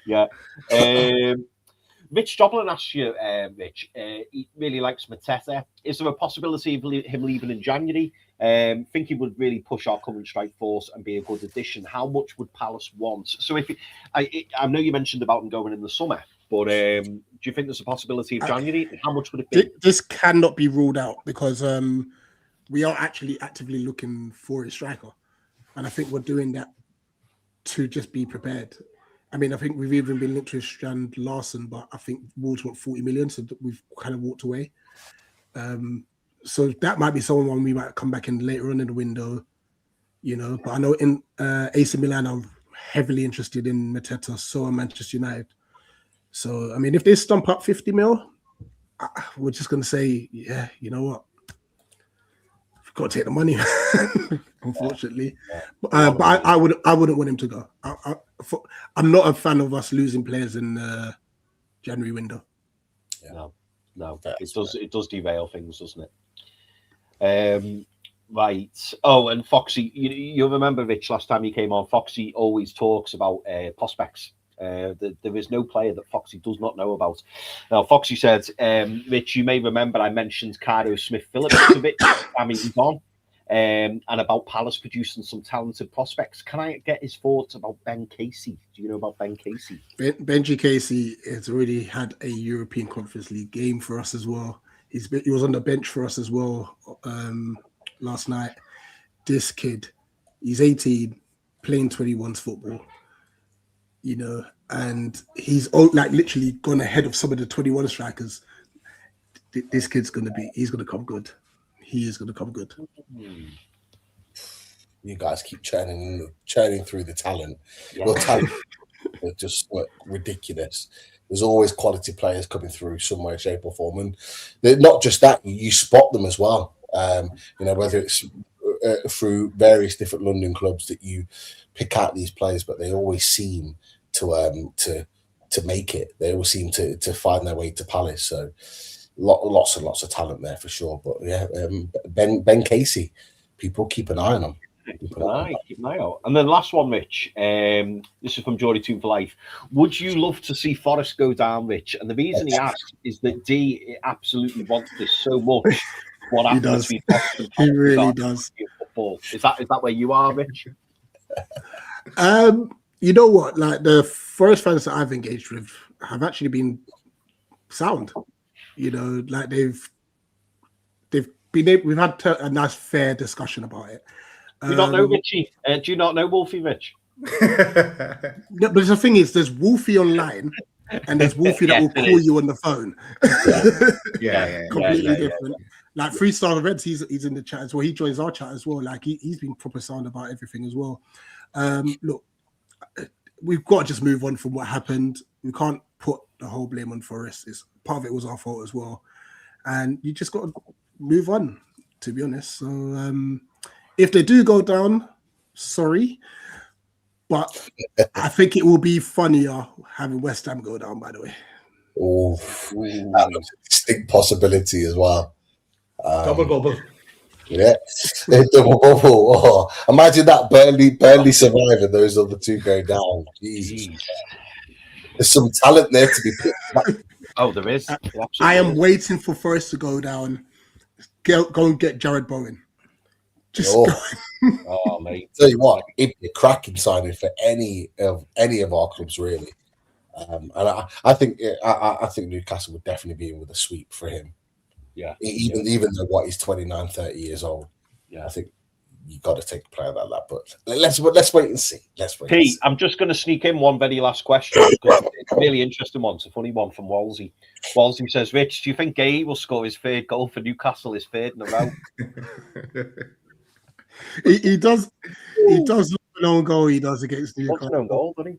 Yeah. Rich Joblin asked you, Rich, he really likes Mateta. Is there a possibility of him leaving in January? Think he would really push our current strike force and be a good addition. How much would Palace want? So I know you mentioned about him going in the summer, but do you think there's a possibility of January? How much would it be? This cannot be ruled out because we are actually actively looking for a striker. And I think we're doing that to just be prepared. I mean, I think we've even been linked to Strand Larson, but I think Wolves want 40 million, so we've kind of walked away. So that might be someone we might come back in later on in the window, you know. But I know in AC Milan are heavily interested in Mateta, so are Manchester United. So I mean, if they stump up 50 mil, we're just going to say, yeah, you know what, we've got to take the money, unfortunately. But I wouldn't want him to go. I'm not a fan of us losing players in the January window. No, it does derail things, doesn't it? Right. Oh, and Foxy, you remember, Rich, last time he came on, Foxy always talks about prospects. There is no player that Foxy does not know about. Now, Foxy said, Rich, you may remember I mentioned Cairo Smith-Phillips a bit. I mean, he's on. And about Palace producing some talented prospects. Can I get his thoughts about Ben Casey? Do you know about Ben Casey? Benji Casey has already had a European Conference League game for us as well. He was on the bench for us as well last night. This kid, he's 18, playing 21s football, you know, and he's literally gone ahead of some of the 21 strikers. This kid's he's going to come good. He is going to come good. You guys keep churning through the talent. Yeah. Your talent is just ridiculous. There's always quality players coming through some way, shape, or form, and they're not just that. You spot them as well. You know, whether it's through various different London clubs that you pick out these players, but they always seem to make it. They always seem to find their way to Palace. So. Lots and lots of talent there for sure, but yeah, Ben Casey, people keep an eye on him. Keep an eye out. And then last one, Rich. This is from Geordie Toon for Life. Would you love to see Forest go down, Rich? And the reason he asks is that D absolutely wants this so much. What happens? He really does. Is that where you are, Rich? You know what? Like the Forest fans that I've engaged with have actually been sound. You know, like we've had a nice fair discussion about it. Do you not know Richie? Do you not know Wolfie Rich? No, but the thing is, there's Wolfie online, and there's Wolfie that will call you on the phone. Yeah. Completely different. Like 3-Star Reds, he's in the chat as well. He joins our chat as well. Like he's been proper sound about everything as well. Look, we've got to just move on from what happened. We can't put the whole blame on Forest. Part of it was our fault as well, and you just got to move on, to be honest. So if they do go down, sorry, but I think it will be funnier having West Ham go down, by the way. Oh, that was a distinct possibility as well. Double bubble. Yeah, double bubble. Oh, imagine that Burnley surviving, those other two go down. Jesus. There's some talent there to be picked back. Oh, there is. I am waiting for Forest to go down. Go and get Jared Bowen. Go. Oh, mate. Tell you what, it'd be a cracking signing for any of our clubs, really. And I think Newcastle would definitely be in with a sweep for him. Yeah. Even though he's 29, 30 years old. Yeah. I think you've got to take a player like that. But let's wait and see. Pete, I'm just going to sneak in one very last question because it's a really interesting one. It's a funny one from Wolsey. Wolsey says, Rich, do you think Gay will score his third goal for Newcastle, his third in a row? He does look an own goal he does against Newcastle. An own goal, doesn't he?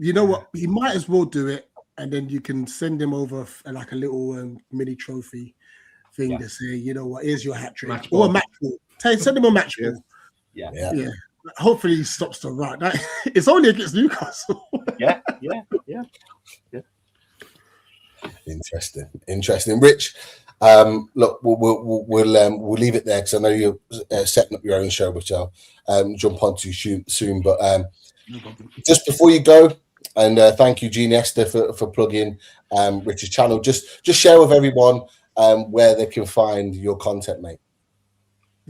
You know what? He might as well do it, and then you can send him over like a little mini trophy thing to say, you know what, here's your hat trick or a match ball. Send him a match ball. Yeah. Hopefully he stops the run. It's only against Newcastle. Yeah. Interesting. Rich, look, we'll leave it there because I know you're setting up your own show, which I'll jump onto soon. But just before you go, and thank you, Gene Esther, for plugging Rich's channel. Just share with everyone where they can find your content, mate.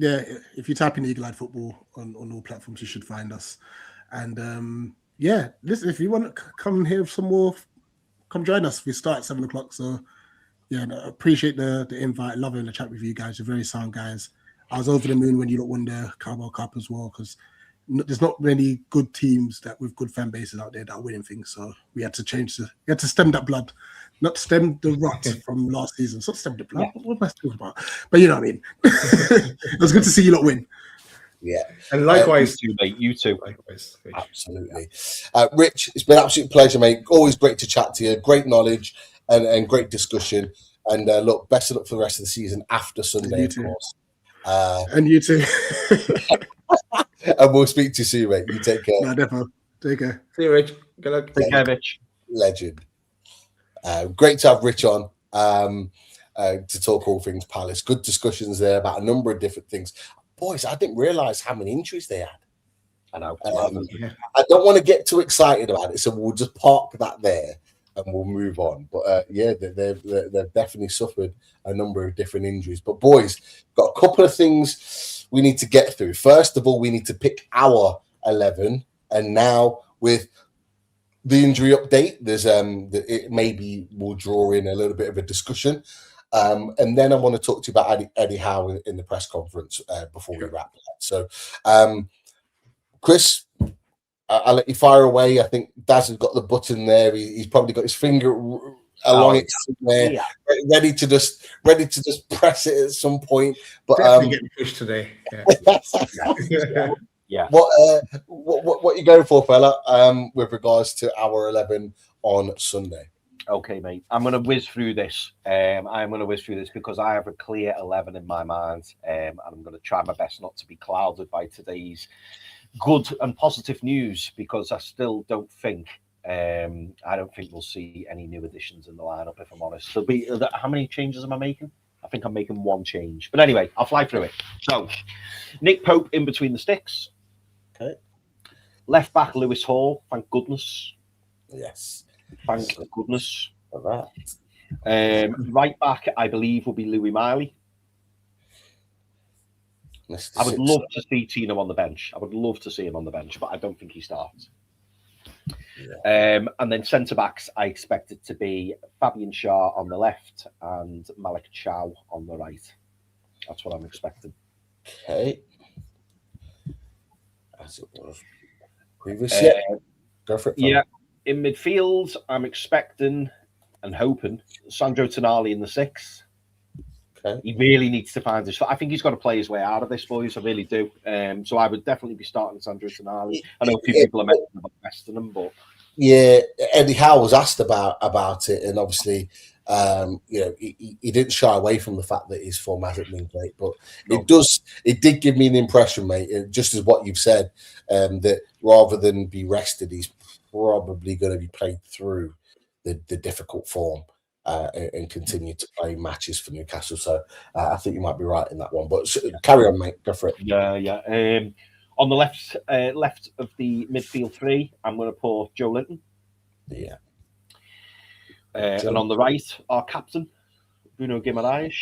Yeah, if you type in Eagle Eyed Football on all platforms, you should find us. And listen, if you want to come here some more, come join us. We start at 7:00. So yeah, I appreciate the invite. Loving the chat with you guys. You're very sound guys. I was over the moon when you won the Carabao Cup as well, because there's not many good teams that with good fan bases out there that are winning things. So we had to stem that blood, not stem the rot from last season. It's not stem the blood. Yeah. What am I talking about? But you know what I mean. It was good to see you lot win. Yeah, and likewise, you too, mate. You too. Likewise, absolutely. Rich, it's been an absolute pleasure, mate. Always great to chat to you. Great knowledge and great discussion. And look, best of luck for the rest of the season after Sunday, of course. And you too. And we'll speak to you soon, mate. You take care. No, definitely. Take care. See you, Rich. Good luck. Take care, Rich. Legend. Great to have Rich on to talk all things Palace. Good discussions there about a number of different things. Boys, I didn't realise how many injuries they had. I know. I don't want to get too excited about it, so we'll just park that there and we'll move on. But they've definitely suffered a number of different injuries. But boys, got a couple of things we need to get through. First of all, we need to pick our 11, and now with the injury update, there's it maybe will draw in a little bit of a discussion. And then I want to talk to you about Eddie Howe in the press conference before we wrap that. So, Chris, I'll let you fire away. I think Daz has got the button there. He's probably got his finger along it somewhere, ready to just press it at some point. But definitely getting pushed today. Yeah. What you going for, fella? With regards to our 11 on Sunday. Okay, mate. I'm going to whiz through this. Because I have a clear 11 in my mind, and I'm going to try my best not to be clouded by today's good and positive news, because I still don't think we'll see any new additions in the lineup, if I'm honest. How many changes am I making? I think I'm making one change. But anyway, I'll fly through it. So, Nick Pope in between the sticks. Okay. Left back, Lewis Hall. Thank goodness. Yes. Thank goodness for that. Right back, I believe, will be Louis Miley. I would love to see Tino on the bench. I would love to see him on the bench, but I don't think he starts. Yeah. And then centre backs, I expect it to be Fabian Schär on the left and Malik Chow on the right. That's what I'm expecting. Okay. As it was previously. Go for it. Yeah. In midfield, I'm expecting and hoping Sandro Tonali in the 6. Okay. He really needs to find his. I think he's got to play his way out of this, boys. I really do. So I would definitely be starting Sandro Tonali. I know a few people are mentioning about resting him, but Eddie Howe was asked about it, and obviously, he didn't shy away from the fact that his form hasn't been great. But it did give me an impression, mate, just as what you've said, that rather than be rested, he's probably going to be played through the difficult form and continue to play matches for Newcastle. So I think you might be right in that one. But carry on, mate. Go for it. Yeah. On the left of the midfield 3, I'm going to put Joe Linton. Yeah. And on the right, our captain, Bruno Guimaraes.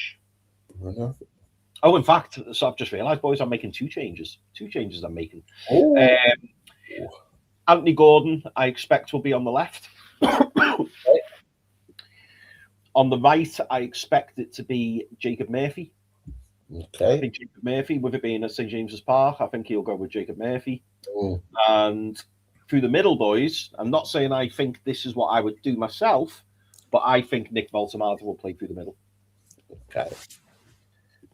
Bruno. Oh, in fact, so I've just realised, boys, I'm making 2 changes. 2 changes I'm making. Anthony Gordon, I expect, will be on the left. On the right, I expect it to be Jacob Murphy. Okay. I think Jacob Murphy, with it being at St James's Park, I think he'll go with Jacob Murphy. Mm. And through the middle, boys, I'm not saying I think this is what I would do myself, but I think Nick Voltemade will play through the middle. Okay.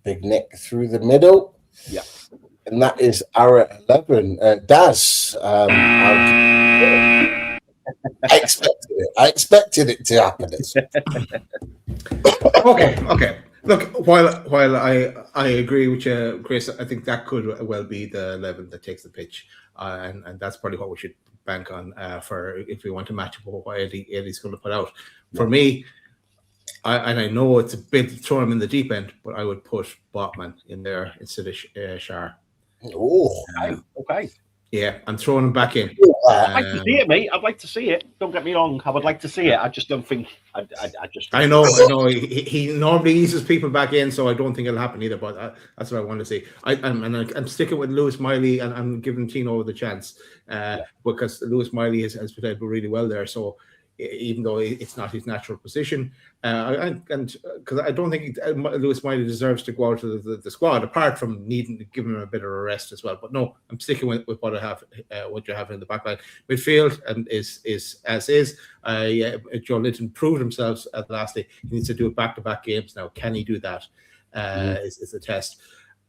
Big Nick through the middle. Yeah. And that is our 11. Daz, I expected it to happen. Okay. Look, while I agree with you, Chris, I think that could well be the 11 that takes the pitch, and that's probably what we should bank on for if we want to match up what Eddie's going to put out. For me, I know it's a bit throw him in the deep end, but I would put Botman in there instead of Schär. Oh, okay. Yeah, I'm throwing him back in. I'd like to see it, mate. I'd like to see it. Don't get me wrong. I would like to see it. I just don't think. I know. He normally eases people back in, so I don't think it'll happen either. But that's what I want to see. I'm sticking with Lewis Miley, and I'm giving Tino the chance because Lewis Miley has played really well there. So even though it's not his natural position. And because I don't think Lewis Miley deserves to go out to the squad, apart from needing to give him a bit of a rest as well. But no, I'm sticking with what I have, what you have in the back line. Midfield and is as is. Joe Linton proved himself at last day. He needs to do it back-to-back games now. Can he do that? Is a test.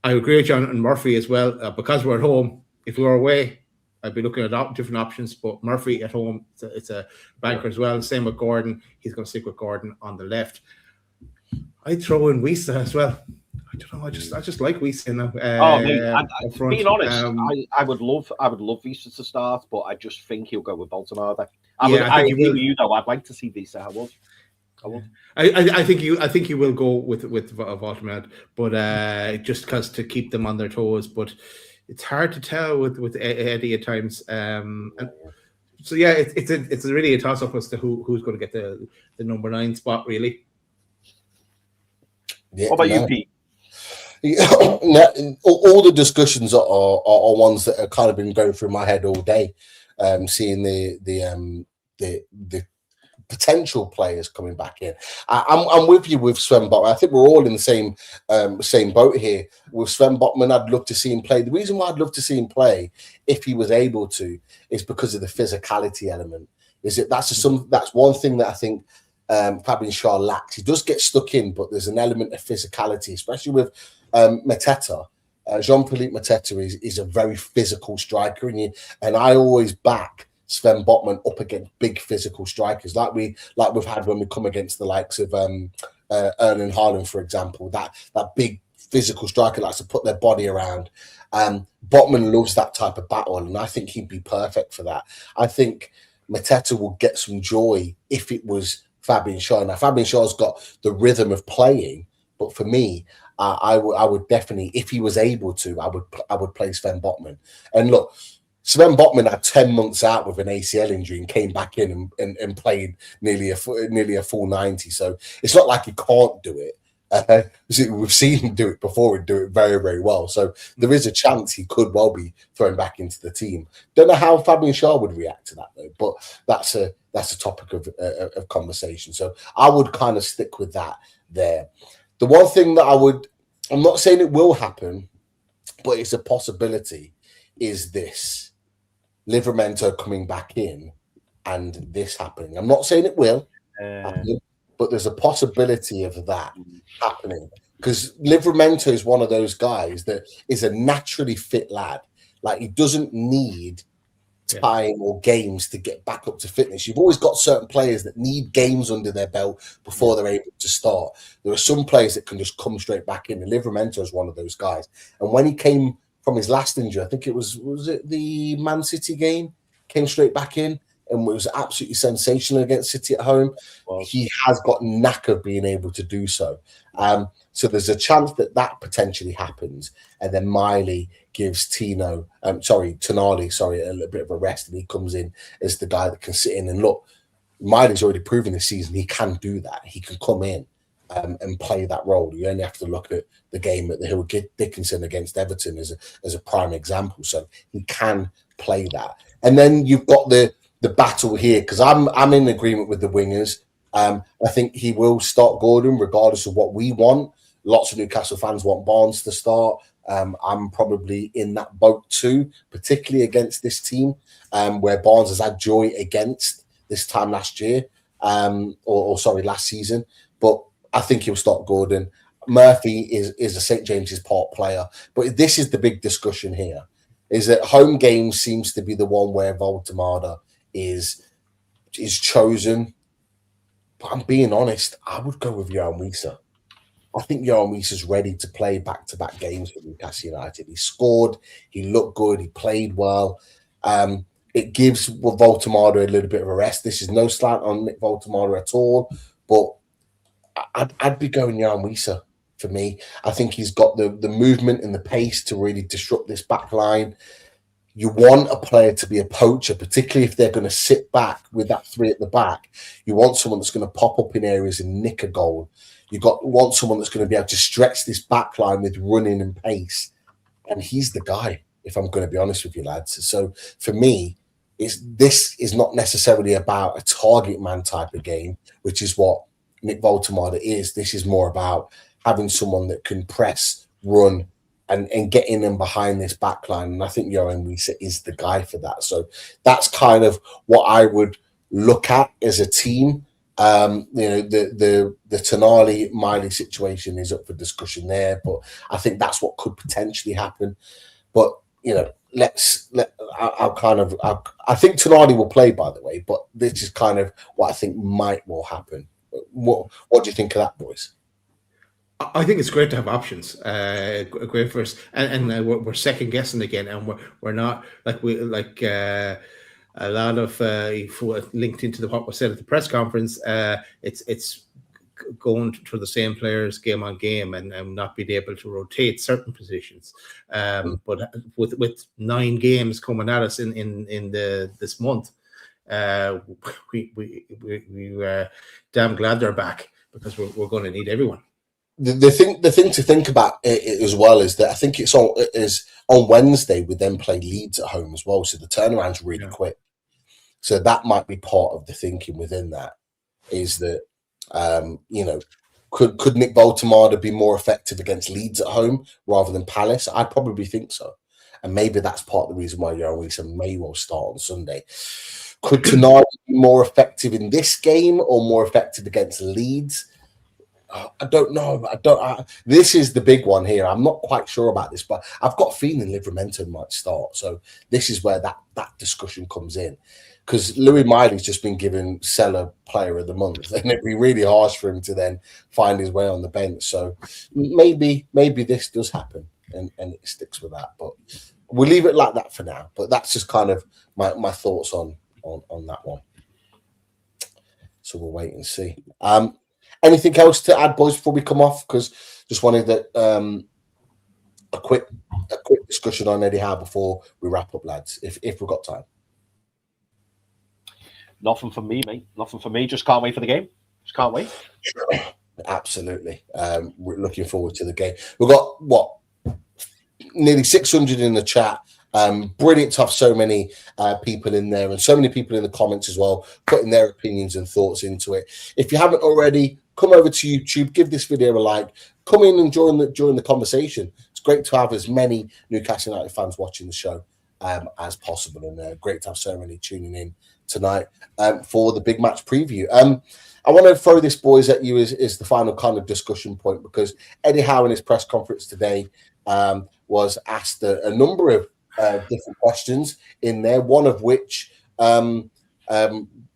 I agree with John and Murphy as well. Because we're at home, if we were away, I'd be looking at different options, but Murphy at home, it's a banker as well. Same with Gordon. He's going to stick with Gordon on the left. I'd throw in Wiesa as well. I don't know. I just like Wiesa now. Being honest, I would love Wiesa to start, but I just think he'll go with Baltimore. I agree with you though. I'd like to see Wiesa. I think you will go with Baltimore, but just because to keep them on their toes, but. It's hard to tell with Eddie at times, and so yeah, it's really a toss up as to who's going to get the number 9 spot, really. Yeah, what about you, Pete? All the discussions are ones that have kind of been going through my head all day, seeing the potential players coming back in. I'm with you with Sven Botman. I think we're all in the same boat here. With Sven Botman, I'd love to see him play. The reason why I'd love to see him play, if he was able to, is because of the physicality element. That's one thing that I think Fabian Schär lacks. He does get stuck in, but there's an element of physicality, especially with Mateta. Jean-Philippe Mateta is a very physical striker, and I always back Sven Botman up against big physical strikers, like we've had when we come against the likes of Erling Haaland, for example. That big physical striker likes to put their body around. Botman loves that type of battle, and I think he'd be perfect for that. I think Mateta will get some joy if it was Fabian Schär. Now, Fabian Schär's got the rhythm of playing, but for me, I would definitely, if he was able to, I would play Sven Botman. And look, Sven Botman had 10 months out with an ACL injury and came back in and played nearly a full 90. So it's not like he can't do it. We've seen him do it before and do it very, very well. So there is a chance he could well be thrown back into the team. Don't know how Fabian Schär would react to that though, but that's a topic of conversation. So I would kind of stick with that there. The one thing that I'm not saying it will happen, but it's a possibility, is this. Livramento coming back in and this happening. I'm not saying it will happen, but there's a possibility of that happening, because Livramento is one of those guys that is a naturally fit lad. Like, he doesn't need time or games to get back up to fitness. You've always got certain players that need games under their belt before they're able to start. There are some players that can just come straight back in, and Livramento is one of those guys. And when he came from his last injury, I think it was it the Man City game, came straight back in and was absolutely sensational against City at home. Wow. He has got knack of being able to do so. So there's a chance that potentially happens. And then Miley gives Tonali, a little bit of a rest, and he comes in as the guy that can sit in. And look, Miley's already proven this season he can do that. He can come in and play that role. You only have to look at the game at the Hill Dickinson against Everton as a prime example. So he can play that. And then you've got the battle here, because I'm in agreement with the wingers. I think he will start Gordon regardless of what we want. Lots of Newcastle fans want Barnes to start. I'm probably in that boat too, particularly against this team, where Barnes has had joy against this time last year, last season. But I think he'll start Gordon. Murphy is a St. James's Park player. But this is the big discussion here, is that home game seems to be the one where Valdemar is chosen. But I'm being honest, I would go with Yohan Wissa. I think Yohan Wissa's ready to play back-to-back games for Newcastle United. He scored, he looked good, he played well. It gives Valdemar a little bit of a rest. This is no slant on Nick Valdemar at all, but I'd be going Yohan Wissa for me. I think he's got the movement and the pace to really disrupt this back line. You want a player to be a poacher, particularly if they're going to sit back with that three at the back. You want someone that's going to pop up in areas and nick a goal. Want someone that's going to be able to stretch this back line with running and pace. And he's the guy, if I'm going to be honest with you, lads. So for me, this is not necessarily about a target man type of game, which is what Nick Voltemade is. This is more about having someone that can press, run, and get in and behind this back line. And I think Yoann Wissa is the guy for that. So that's kind of what I would look at as a team. The Tonali Miley situation is up for discussion there, but I think that's what could potentially happen. But I think Tonali will play, by the way, but this is kind of what I think will happen. What do you think of that, boys? I think it's great to have options. Great for us, and we're second guessing again, and we're not a lot of linked into what was said at the press conference. It's going through the same players game on game and not being able to rotate certain positions. But with 9 games coming at us in this month, we were damn glad they're back, because we're going to need everyone. The thing to think about it as well is that I think it's on Wednesday. We then play Leeds at home as well, so the turnaround's really quick. So that might be part of the thinking within that, is that could Nick Voltemade be more effective against Leeds at home rather than Palace? I probably think so, and maybe that's part of the reason why Yoann Wissa may well start on Sunday. Could Tonali be more effective in this game or more effective against Leeds? I don't know. This is the big one here. I'm not quite sure about this, but I've got a feeling Livramento might start. So this is where that discussion comes in, because Louis Miley's just been given Cellar Player of the Month, and it'd be really harsh for him to then find his way on the bench. So maybe this does happen, and it sticks with that. But we'll leave it like that for now. But that's just kind of my thoughts on that one. So we'll wait and see. Anything else to add, boys, before we come off? Because just wanted a quick discussion on Eddie Howe before we wrap up, lads, if we've got time. Nothing from me, mate. Nothing from me. Just can't wait for the game. Just can't wait. Absolutely. We're looking forward to the game. We've got, nearly 600 in the chat. Brilliant to have so many people in there, and so many people in the comments as well, putting their opinions and thoughts into it. If you haven't already, come over to YouTube, give this video a like, come in and join the conversation. It's great to have as many Newcastle United fans watching the show as possible, and great to have so many tuning in tonight for the big match preview. I want to throw this, boys, at you as the final kind of discussion point, because Eddie Howe in his press conference today was asked a number of different questions in there, one of which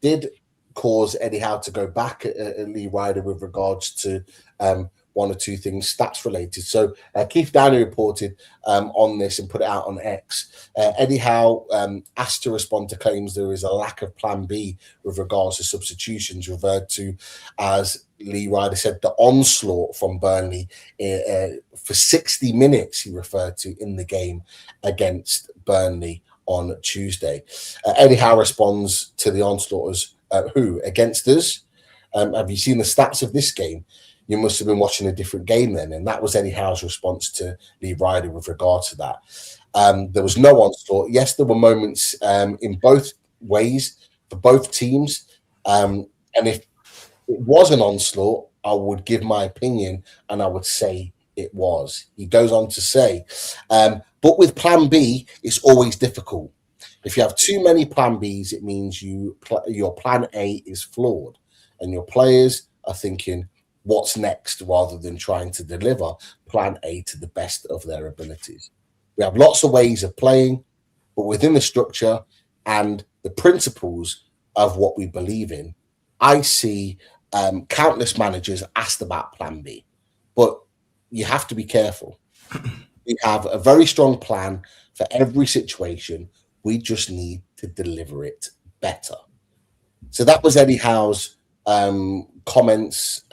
did cause Eddie Howe to go back at Lee Ryder with regards to one or two things stats related. So Keith Downey reported on this and put it out on X. Eddie Howe asked to respond to claims there is a lack of plan B with regards to substitutions, referred to as, Lee Ryder said, the onslaught from Burnley for 60 minutes, he referred to, in the game against Burnley on Tuesday. Eddie Howe responds to the onslaught as, who? Against us? Have you seen the stats of this game? You must have been watching a different game then. And that was Eddie Howe's response to Lee Ryder with regard to that. There was no onslaught. Yes, there were moments in both ways for both teams. And if it was an onslaught, I would give my opinion and I would say it was. He goes on to say, but with plan B, it's always difficult. If you have too many plan Bs, it means your plan A is flawed and your players are thinking, what's next, rather than trying to deliver plan A to the best of their abilities. We have lots of ways of playing, but within the structure and the principles of what we believe in, I see countless managers asked about plan B, but you have to be careful. We have a very strong plan for every situation. We just need to deliver it better. So that was Eddie Howe's comments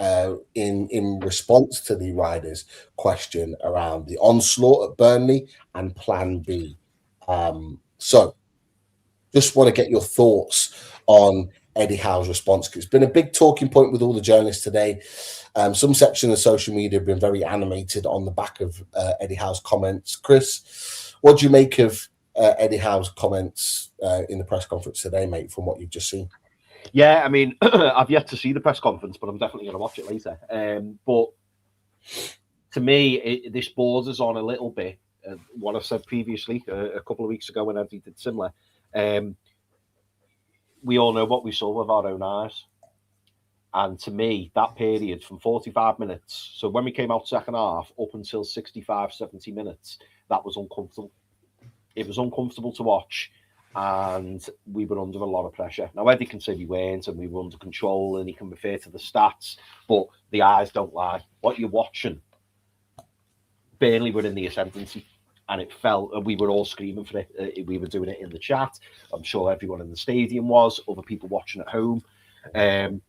in response to Lee Ryder's question around the onslaught at Burnley and plan B. So just want to get your thoughts on Eddie Howe's response, because it's been a big talking point with all the journalists today. Some section of social media have been very animated on the back of Eddie Howe's comments. Chris, what do you make of Eddie Howe's comments in the press conference today, mate, from what you've just seen? Yeah, I mean, I've yet to see the press conference, but I'm definitely going to watch it later. But to me, this borders on a little bit what I said previously a couple of weeks ago when Eddie did similar. We all know what we saw with our own eyes. And to me, that period from 45 minutes, so when we came out second half, up until 65, 70 minutes, that was uncomfortable. It was uncomfortable to watch, and we were under a lot of pressure. Now, Eddie can say we weren't, and we were under control, and he can refer to the stats, but the eyes don't lie. What you're watching, Burnley were in the ascendancy, and it felt, and we were all screaming for it. We were doing it in the chat. I'm sure everyone in the stadium was, other people watching at home. I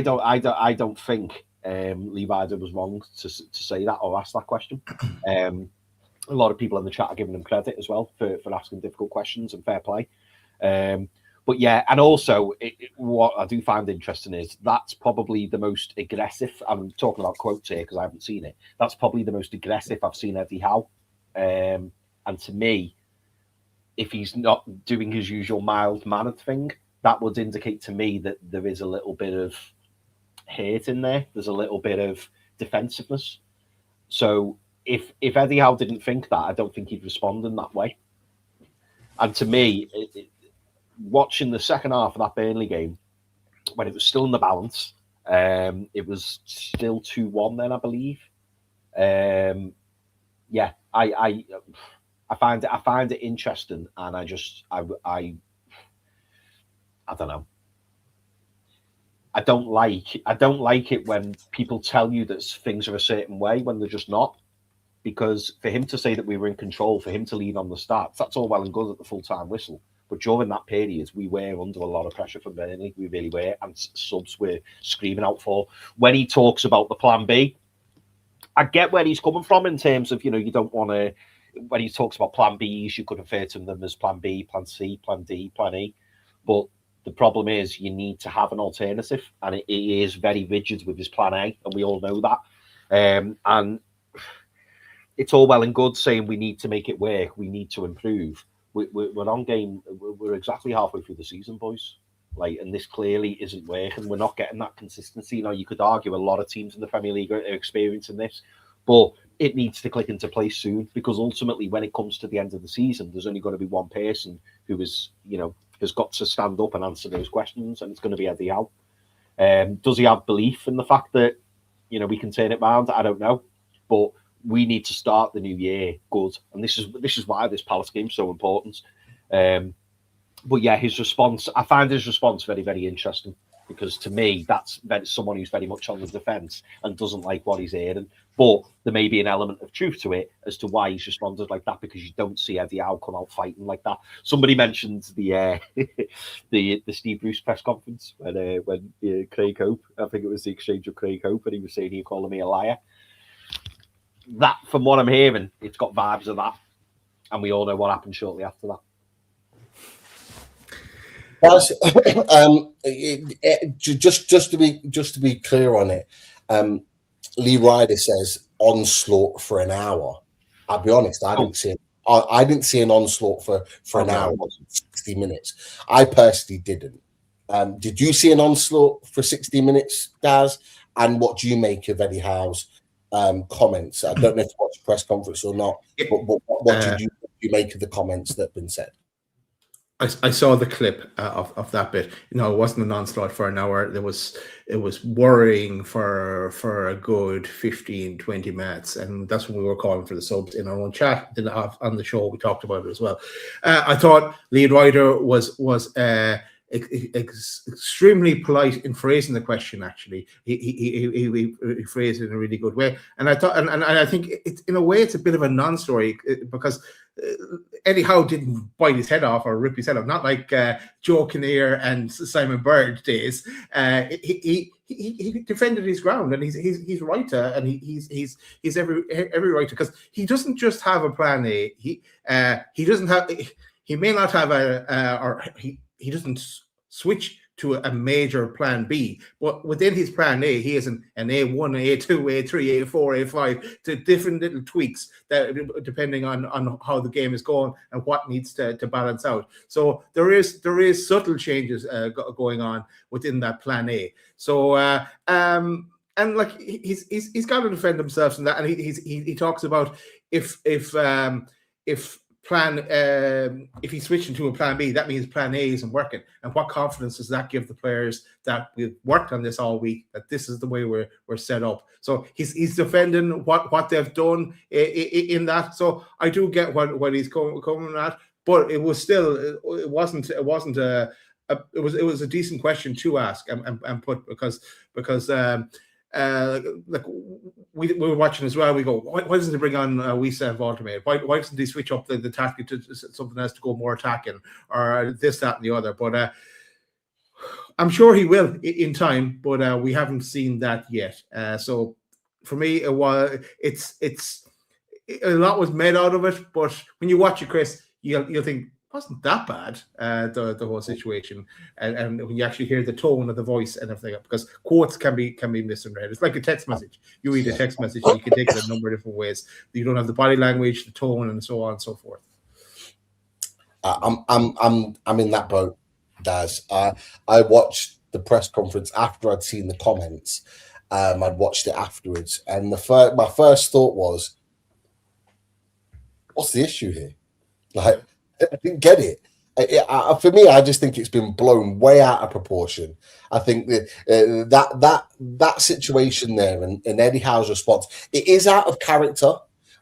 don't think Lee Ryder was wrong to say that or ask that question. A lot of people in the chat are giving him credit as well for asking difficult questions, and fair play. But yeah, and also what I do find interesting is that's probably the most aggressive. I'm talking about quotes here because I haven't seen it. That's probably the most aggressive I've seen Eddie Howe. And to me, if he's not doing his usual mild-mannered thing, that would indicate to me that there is a little bit of hate in there. There's a little bit of defensiveness. So if Eddie Howe didn't think that, I don't think he'd respond in that way. And to me, watching the second half of that Burnley game, when it was still in the balance, it was still 2-1 then, I believe. Yeah, I find it interesting, and I don't know. I don't like it when people tell you that things are a certain way when they're just not. Because for him to say that we were in control, for him to lead on the stats, that's all well and good at the full-time whistle. But during that period, we were under a lot of pressure from Burnley. We really were, and subs were screaming out for. When he talks about the plan B, I get where he's coming from in terms of, you don't want to. When he talks about plan Bs, you could refer to them as plan B, plan C, plan D, plan E. But the problem is you need to have an alternative, and he is very rigid with his plan A, and we all know that. And it's all well and good saying we need to make it work, we need to improve. We're on game. We're exactly halfway through the season, boys. And this clearly isn't working. We're not getting that consistency. Now, you could argue a lot of teams in the Premier League are experiencing this, but it needs to click into place soon, because ultimately, when it comes to the end of the season, there's only going to be one person who is, has got to stand up and answer those questions, and it's going to be Eddie Howe. Does he have belief in the fact that, we can turn it around? I don't know, but we need to start the new year good, and this is why this Palace game is so important. But yeah, his response, I find his response very, very interesting, because to me, that's someone who's very much on the defence and doesn't like what he's hearing. But there may be an element of truth to it as to why he's responded like that, because you don't see Eddie Howe come out fighting like that. Somebody mentioned the the Steve Bruce press conference when Craig Hope, I think it was the exchange of Craig Hope, and he was saying he calling me a liar. That, from what I'm hearing, it's got vibes of that, and we all know what happened shortly after that. Just to be clear on it, Lee Ryder says onslaught for an hour. I'll be honest, I didn't see an onslaught for an hour, 60 minutes. I personally didn't. Did you see an onslaught for 60 minutes, Daz? And what do you make of Eddie Howe's comments? I don't know if you watched the press conference or not, but what did you make of the comments that have been said? I saw the clip of that bit. It wasn't an onslaught for an hour. It was worrying for a good 15, 20 minutes. And that's when we were calling for the subs in our own chat. Then on the show, we talked about it as well. I thought Lee Ryder was extremely polite in phrasing the question. Actually, he phrased it in a really good way. And I thought, and I think it's, in a way, it's a bit of a non-story, because Eddie Howe didn't bite his head off or rip his head off, not like Joe Kinnear and Simon Bird days. He defended his ground, and he's right to, and he's every right to, because he doesn't just have a plan A. He doesn't have. He may not have he doesn't switch to a major plan B. But within his plan A, he has an A1, A2, A3, A4, A5, to different little tweaks that depending on how the game is going and what needs to balance out. So there is subtle changes going on within that plan A. So and like he's got to defend himself in that, and he talks about if he's switching to a plan B, that means plan A isn't working. And what confidence does that give the players that we've worked on this all week, that this is the way we're set up? So he's defending what they've done in that. So I do get what he's coming at, but it was still it wasn't a decent question to ask and put because like we were watching as well. We go, why doesn't he bring on Wisa and Voltermade? Why doesn't he switch up the tactic to something else to go more attacking or this, that, and the other? But I'm sure he will in time. But we haven't seen that yet. So for me, it's a lot was made out of it. But when you watch it, Chris, you'll think, wasn't that bad, the whole situation, and when you actually hear the tone of the voice and everything, because quotes can be misread. It's like a text message. You read a text message, and you can take it a number of different ways. You don't have the body language, the tone, and so on and so forth. I'm in that boat, Daz. I watched the press conference after I'd seen the comments. I'd watched it afterwards, and my first thought was, "What's the issue here?" Like, I didn't get it. For me, I just think it's been blown way out of proportion. I think that situation there and Eddie Howe's response, it is out of character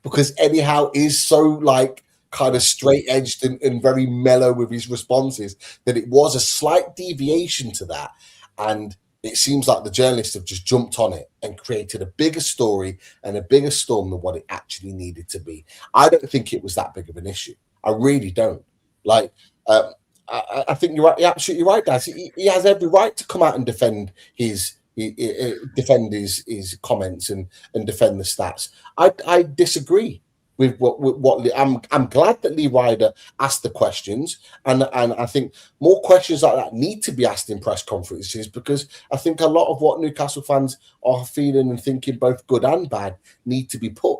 because Eddie Howe is so like kind of straight-edged and very mellow with his responses that it was a slight deviation to that. And it seems like the journalists have just jumped on it and created a bigger story and a bigger storm than what it actually needed to be. I don't think it was that big of an issue. I really don't. Like, I think you're right. You're absolutely right, Daz. He has every right to come out and defend his comments and defend the stats. I disagree with what I'm glad that Lee Ryder asked the questions, and I think more questions like that need to be asked in press conferences, because I think a lot of what Newcastle fans are feeling and thinking, both good and bad, need to be put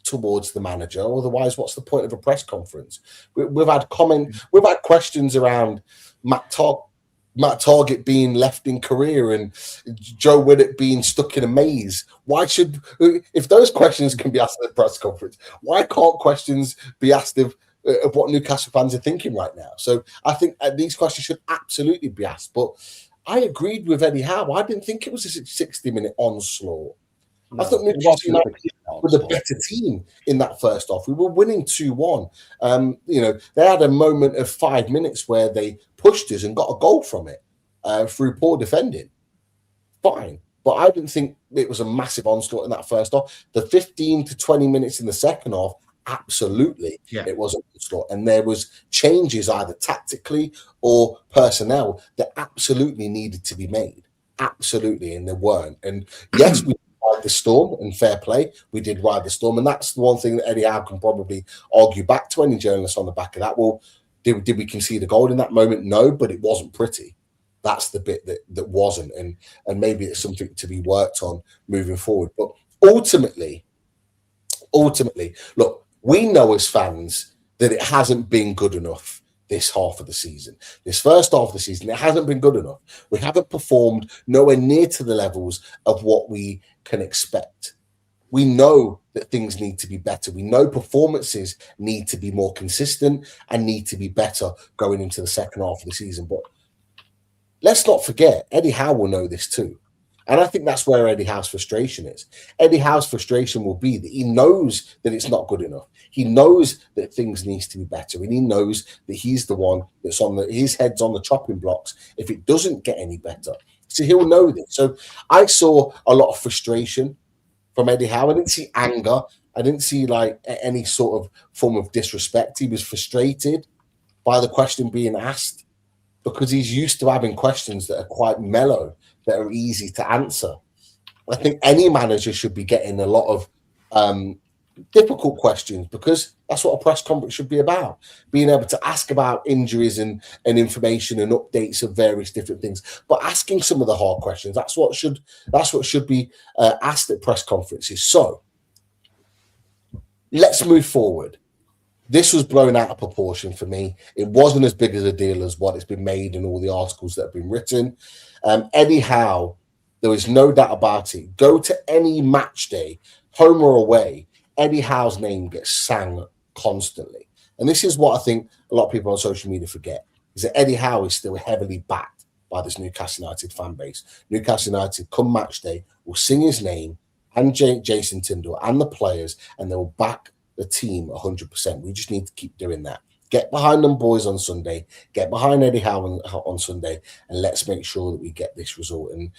towards the manager. Otherwise, what's the point of a press conference? We've had questions around Matt Targett being left in career and Joe Willock being stuck in a maze. If those questions can be asked at a press conference, why can't questions be asked of what Newcastle fans are thinking right now? So I think these questions should absolutely be asked. But I agreed with Eddie Howe. I didn't think it was a 60-minute onslaught. No, I thought Newcastle United were the better team in that first half. We were winning 2-1. They had a moment of 5 minutes where they pushed us and got a goal from it through poor defending. Fine. But I didn't think it was a massive onslaught in that first half. The 15 to 20 minutes in the second half, absolutely, It was an onslaught. And there was changes either tactically or personnel that absolutely needed to be made. Absolutely, and there weren't. And yes, we ride the storm, and fair play, we did ride the storm, and that's the one thing that Eddie Howe can probably argue back to any journalist on the back of that. Well, did we concede a goal in that moment? No, but it wasn't pretty. That's the bit that wasn't, and maybe it's something to be worked on moving forward. But ultimately, look, we know as fans that it hasn't been good enough this half of the season. This first half of the season, it hasn't been good enough. We haven't performed nowhere near to the levels of what we can expect. We know that things need to be better. We know performances need to be more consistent and need to be better going into the second half of the season. But let's not forget, Eddie Howe will know this too. And I think that's where Eddie Howe's frustration is. Eddie Howe's frustration will be that he knows that it's not good enough. He knows that things need to be better. And he knows that he's the one that's his head's on the chopping blocks if it doesn't get any better. So he'll know this. So I saw a lot of frustration from Eddie Howe. I didn't see anger. I didn't see like any sort of form of disrespect. He was frustrated by the question being asked because he's used to having questions that are quite mellow, that are easy to answer. I think any manager should be getting a lot of difficult questions because That's what a press conference should be about. Being able to ask about injuries and information and updates of various different things, but asking some of the hard questions. That's what should be asked at press conferences. So let's move forward. This was blown out of proportion for me. It wasn't as big as a deal as what it's been made and all the articles that have been written. Eddie Howe, there is no doubt about it. Go to any match day, home or away, Eddie Howe's name gets sang constantly. And this is what I think a lot of people on social media forget, is that Eddie Howe is still heavily backed by this Newcastle United fan base. Newcastle United, come match day, will sing his name and Jason Tindall and the players, and they will back the team 100%. We just need to keep doing that. Get behind them boys on Sunday, get behind Eddie Howe on Sunday, and let's make sure that we get this result. And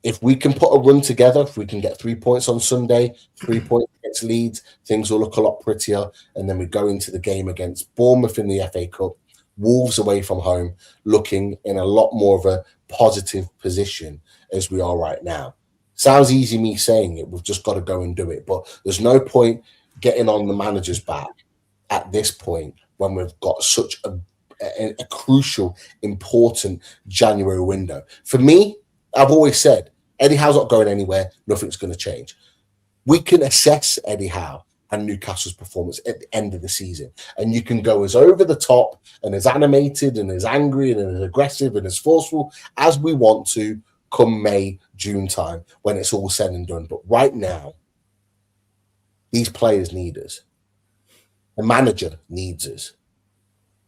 if we can put a run together, if we can get 3 points on Sunday, 3 points against Leeds, things will look a lot prettier. And then we go into the game against Bournemouth in the FA Cup, Wolves away from home, looking in a lot more of a positive position as we are right now. Sounds easy me saying it, we've just got to go and do it. But there's no point getting on the manager's back at this point when we've got such a crucial, important January window. For me, I've always said, Eddie Howe's not going anywhere. Nothing's going to change. We can assess Eddie Howe and Newcastle's performance at the end of the season. And you can go as over the top and as animated and as angry and as aggressive and as forceful as we want to come May, June time when it's all said and done. But right now, these players need us. The manager needs us.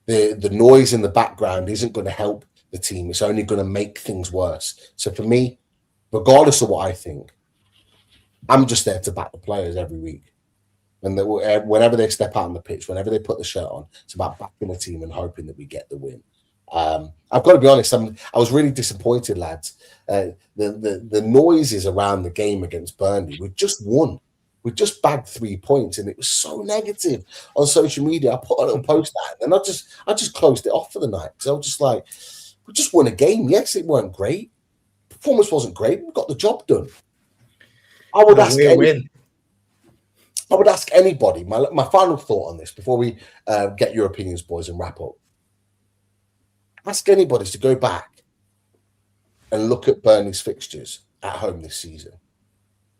The noise in the background isn't going to help the team. It's only going to make things worse. So for me, regardless of what I think, I'm just there to back the players every week. And whenever they step out on the pitch, whenever they put the shirt on, it's about backing the team and hoping that we get the win. I've got to be honest, I was really disappointed, lads. The noises around the game against Burnley, we've just won. We just bagged 3 points, and it was so negative on social media. I put a little post out, and I just closed it off for the night because I was just like, we just won a game. Yes, it weren't great. Performance wasn't great. We got the job done. I would ask anybody. My final thought on this before we get your opinions, boys, and wrap up. Ask anybody to go back and look at Burnley's fixtures at home this season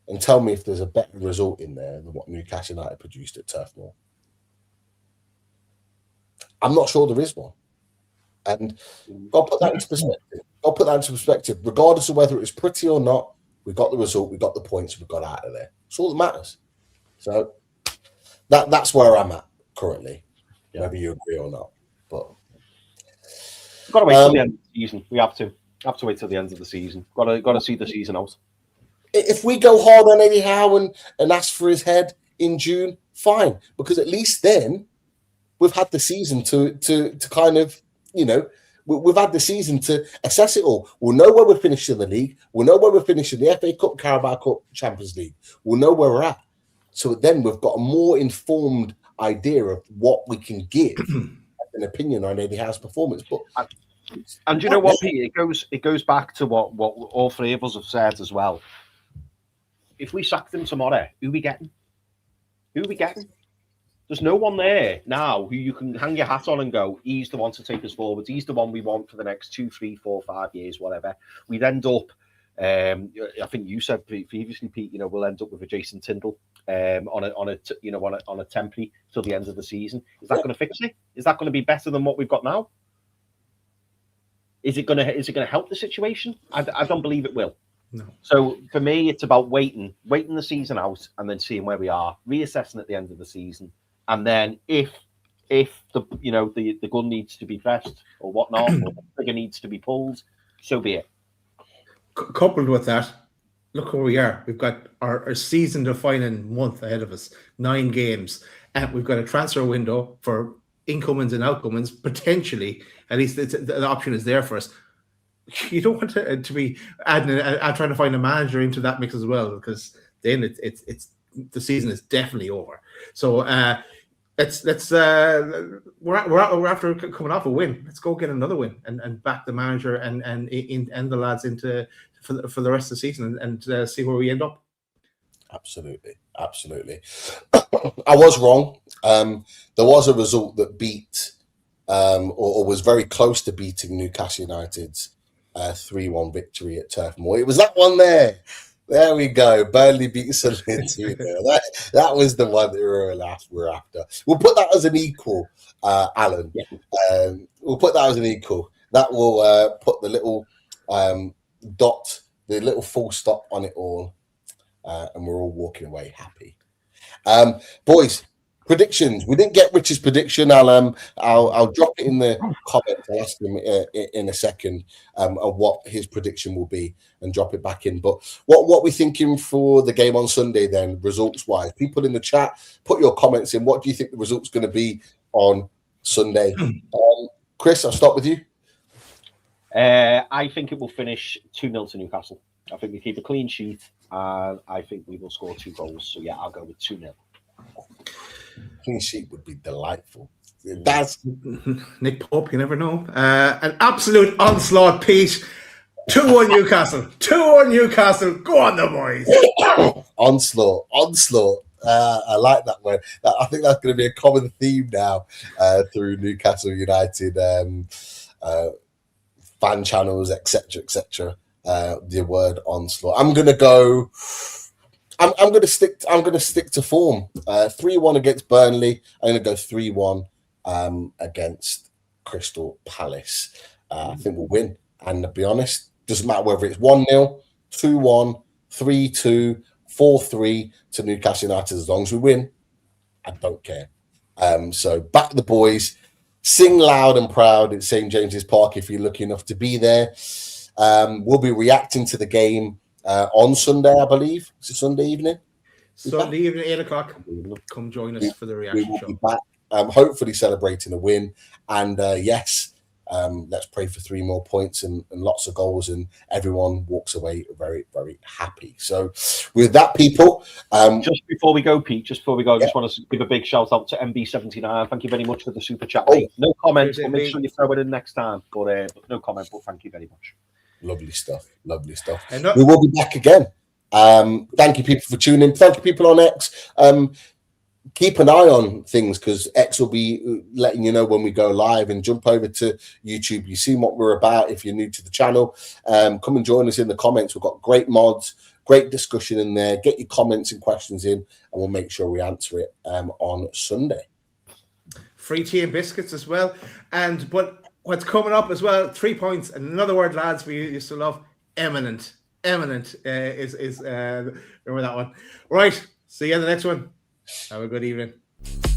and tell me if there's a better result in there than what Newcastle United produced at Turf Moor. I'm not sure there is one. And I'll put that into perspective. Regardless of whether it was pretty or not, we got the result, we got the points, we got out of there. That's all that matters. So that's where I'm at currently, whether you agree or not. But we've got to wait till the end of the season. We have to wait till the end of the season. Got to see the season out. If we go hard on Eddie Howe and ask for his head in June, fine, because at least then we've had the season to kind of, we've had the season to assess it all. We'll know where we're finished in the league. We'll know where we're finished in the FA Cup, Carabao Cup, Champions League. We'll know where we're at. So then we've got a more informed idea of what we can give an opinion on Eddie Howe's performance. But and you know what, Pete? It goes back to what all three of us have said as well. If we sacked him tomorrow, who are we getting? There's no one there now who you can hang your hat on and go, he's the one to take us forward. He's the one we want for the next 2, 3, 4, 5 years, whatever. We'd end up, I think you said previously, Pete, we'll end up with a Jason Tindall on a temporary till the end of the season. Is that going to fix it? Is that going to be better than what we've got now? Is it going to help the situation? I don't believe it will. No. So for me, it's about waiting the season out and then seeing where we are, reassessing at the end of the season, and then if the gun needs to be pressed or whatnot, or the trigger needs to be pulled, so be it. Coupled with that, look where we are. We've got our season-defining month ahead of us, 9 games, and we've got a transfer window for incomings and outgoings potentially. At least the option is there for us. You don't want to be adding trying to find a manager into that mix as well, because then it's the season is definitely over. So we're after coming off a win. Let's go get another win and back the manager and the lads into for the rest of the season and see where we end up. Absolutely. I was wrong. There was a result that beat or was very close to beating Newcastle United's 3-1 victory at Turf Moor. It was that one there. There we go. Burnley beat Sunderland 2-0. That was the one that we were after. We'll put that as an equal, Alan. Yeah. We'll put that as an equal. That will put the little dot, the little full stop on it all, and we're all walking away happy. Boys, predictions. We didn't get Rich's prediction. I'll drop it in the comments. I'll ask him in a second of what his prediction will be and drop it back in. But what we're thinking for the game on Sunday then, results wise? People in the chat, put your comments in. What do you think the result's going to be on Sunday? Chris, I'll start with you. I think it will finish 2-0 to Newcastle. I think we keep a clean sheet, and I think we will score 2 goals. So yeah, I'll go with 2-0. Clean sheet would be delightful. That's Nick Pope, you never know. An absolute onslaught, Pete. 2-1 Newcastle. 2-1 Newcastle. Go on, the boys. Onslaught. I like that word. I think that's going to be a common theme now through Newcastle United fan channels, etc. The word onslaught. I'm going to go. I'm going to stick. I'm going to stick to form. 3-1 against Burnley. I'm going to go 3-1 against Crystal Palace. I think we'll win. And to be honest, doesn't matter whether it's 1-0, 2-1, 3-2, 4-3 to Newcastle United. As long as we win, I don't care. So back the boys. Sing loud and proud at St. James's Park if you're lucky enough to be there. We'll be reacting to the game on Sunday, I believe. It's a Sunday evening. Sunday evening, 8 o'clock. Come join us for the reaction show. Be back, hopefully celebrating a win. And yes, let's pray for 3 more points and lots of goals, and everyone walks away very, very happy. So with that, people, just before we go, Pete, I just want to give a big shout out to MB79. Thank you very much for the super chat. No comment, but make sure you throw it in next time. But no comment, but thank you very much. Lovely stuff. We will be back again. Thank you, people, for tuning in. Thank you, people on X. Keep an eye on things, because X will be letting you know when we go live, and jump over to YouTube. You've seen what we're about. If you're new to the channel, come and join us in the comments. We've got great mods, great discussion in there. Get your comments and questions in, and we'll make sure we answer it on Sunday. Free tea and biscuits as well. But what's coming up as well, 3 points. Another word, lads, we used to love, eminent. Eminent is remember that one. Right, see you in the next one. Have a good evening.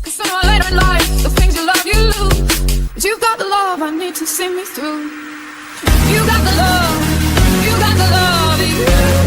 Sooner or later in life, the things you love, you lose. But you've got the love I need to see me through. You got the love, you got the love.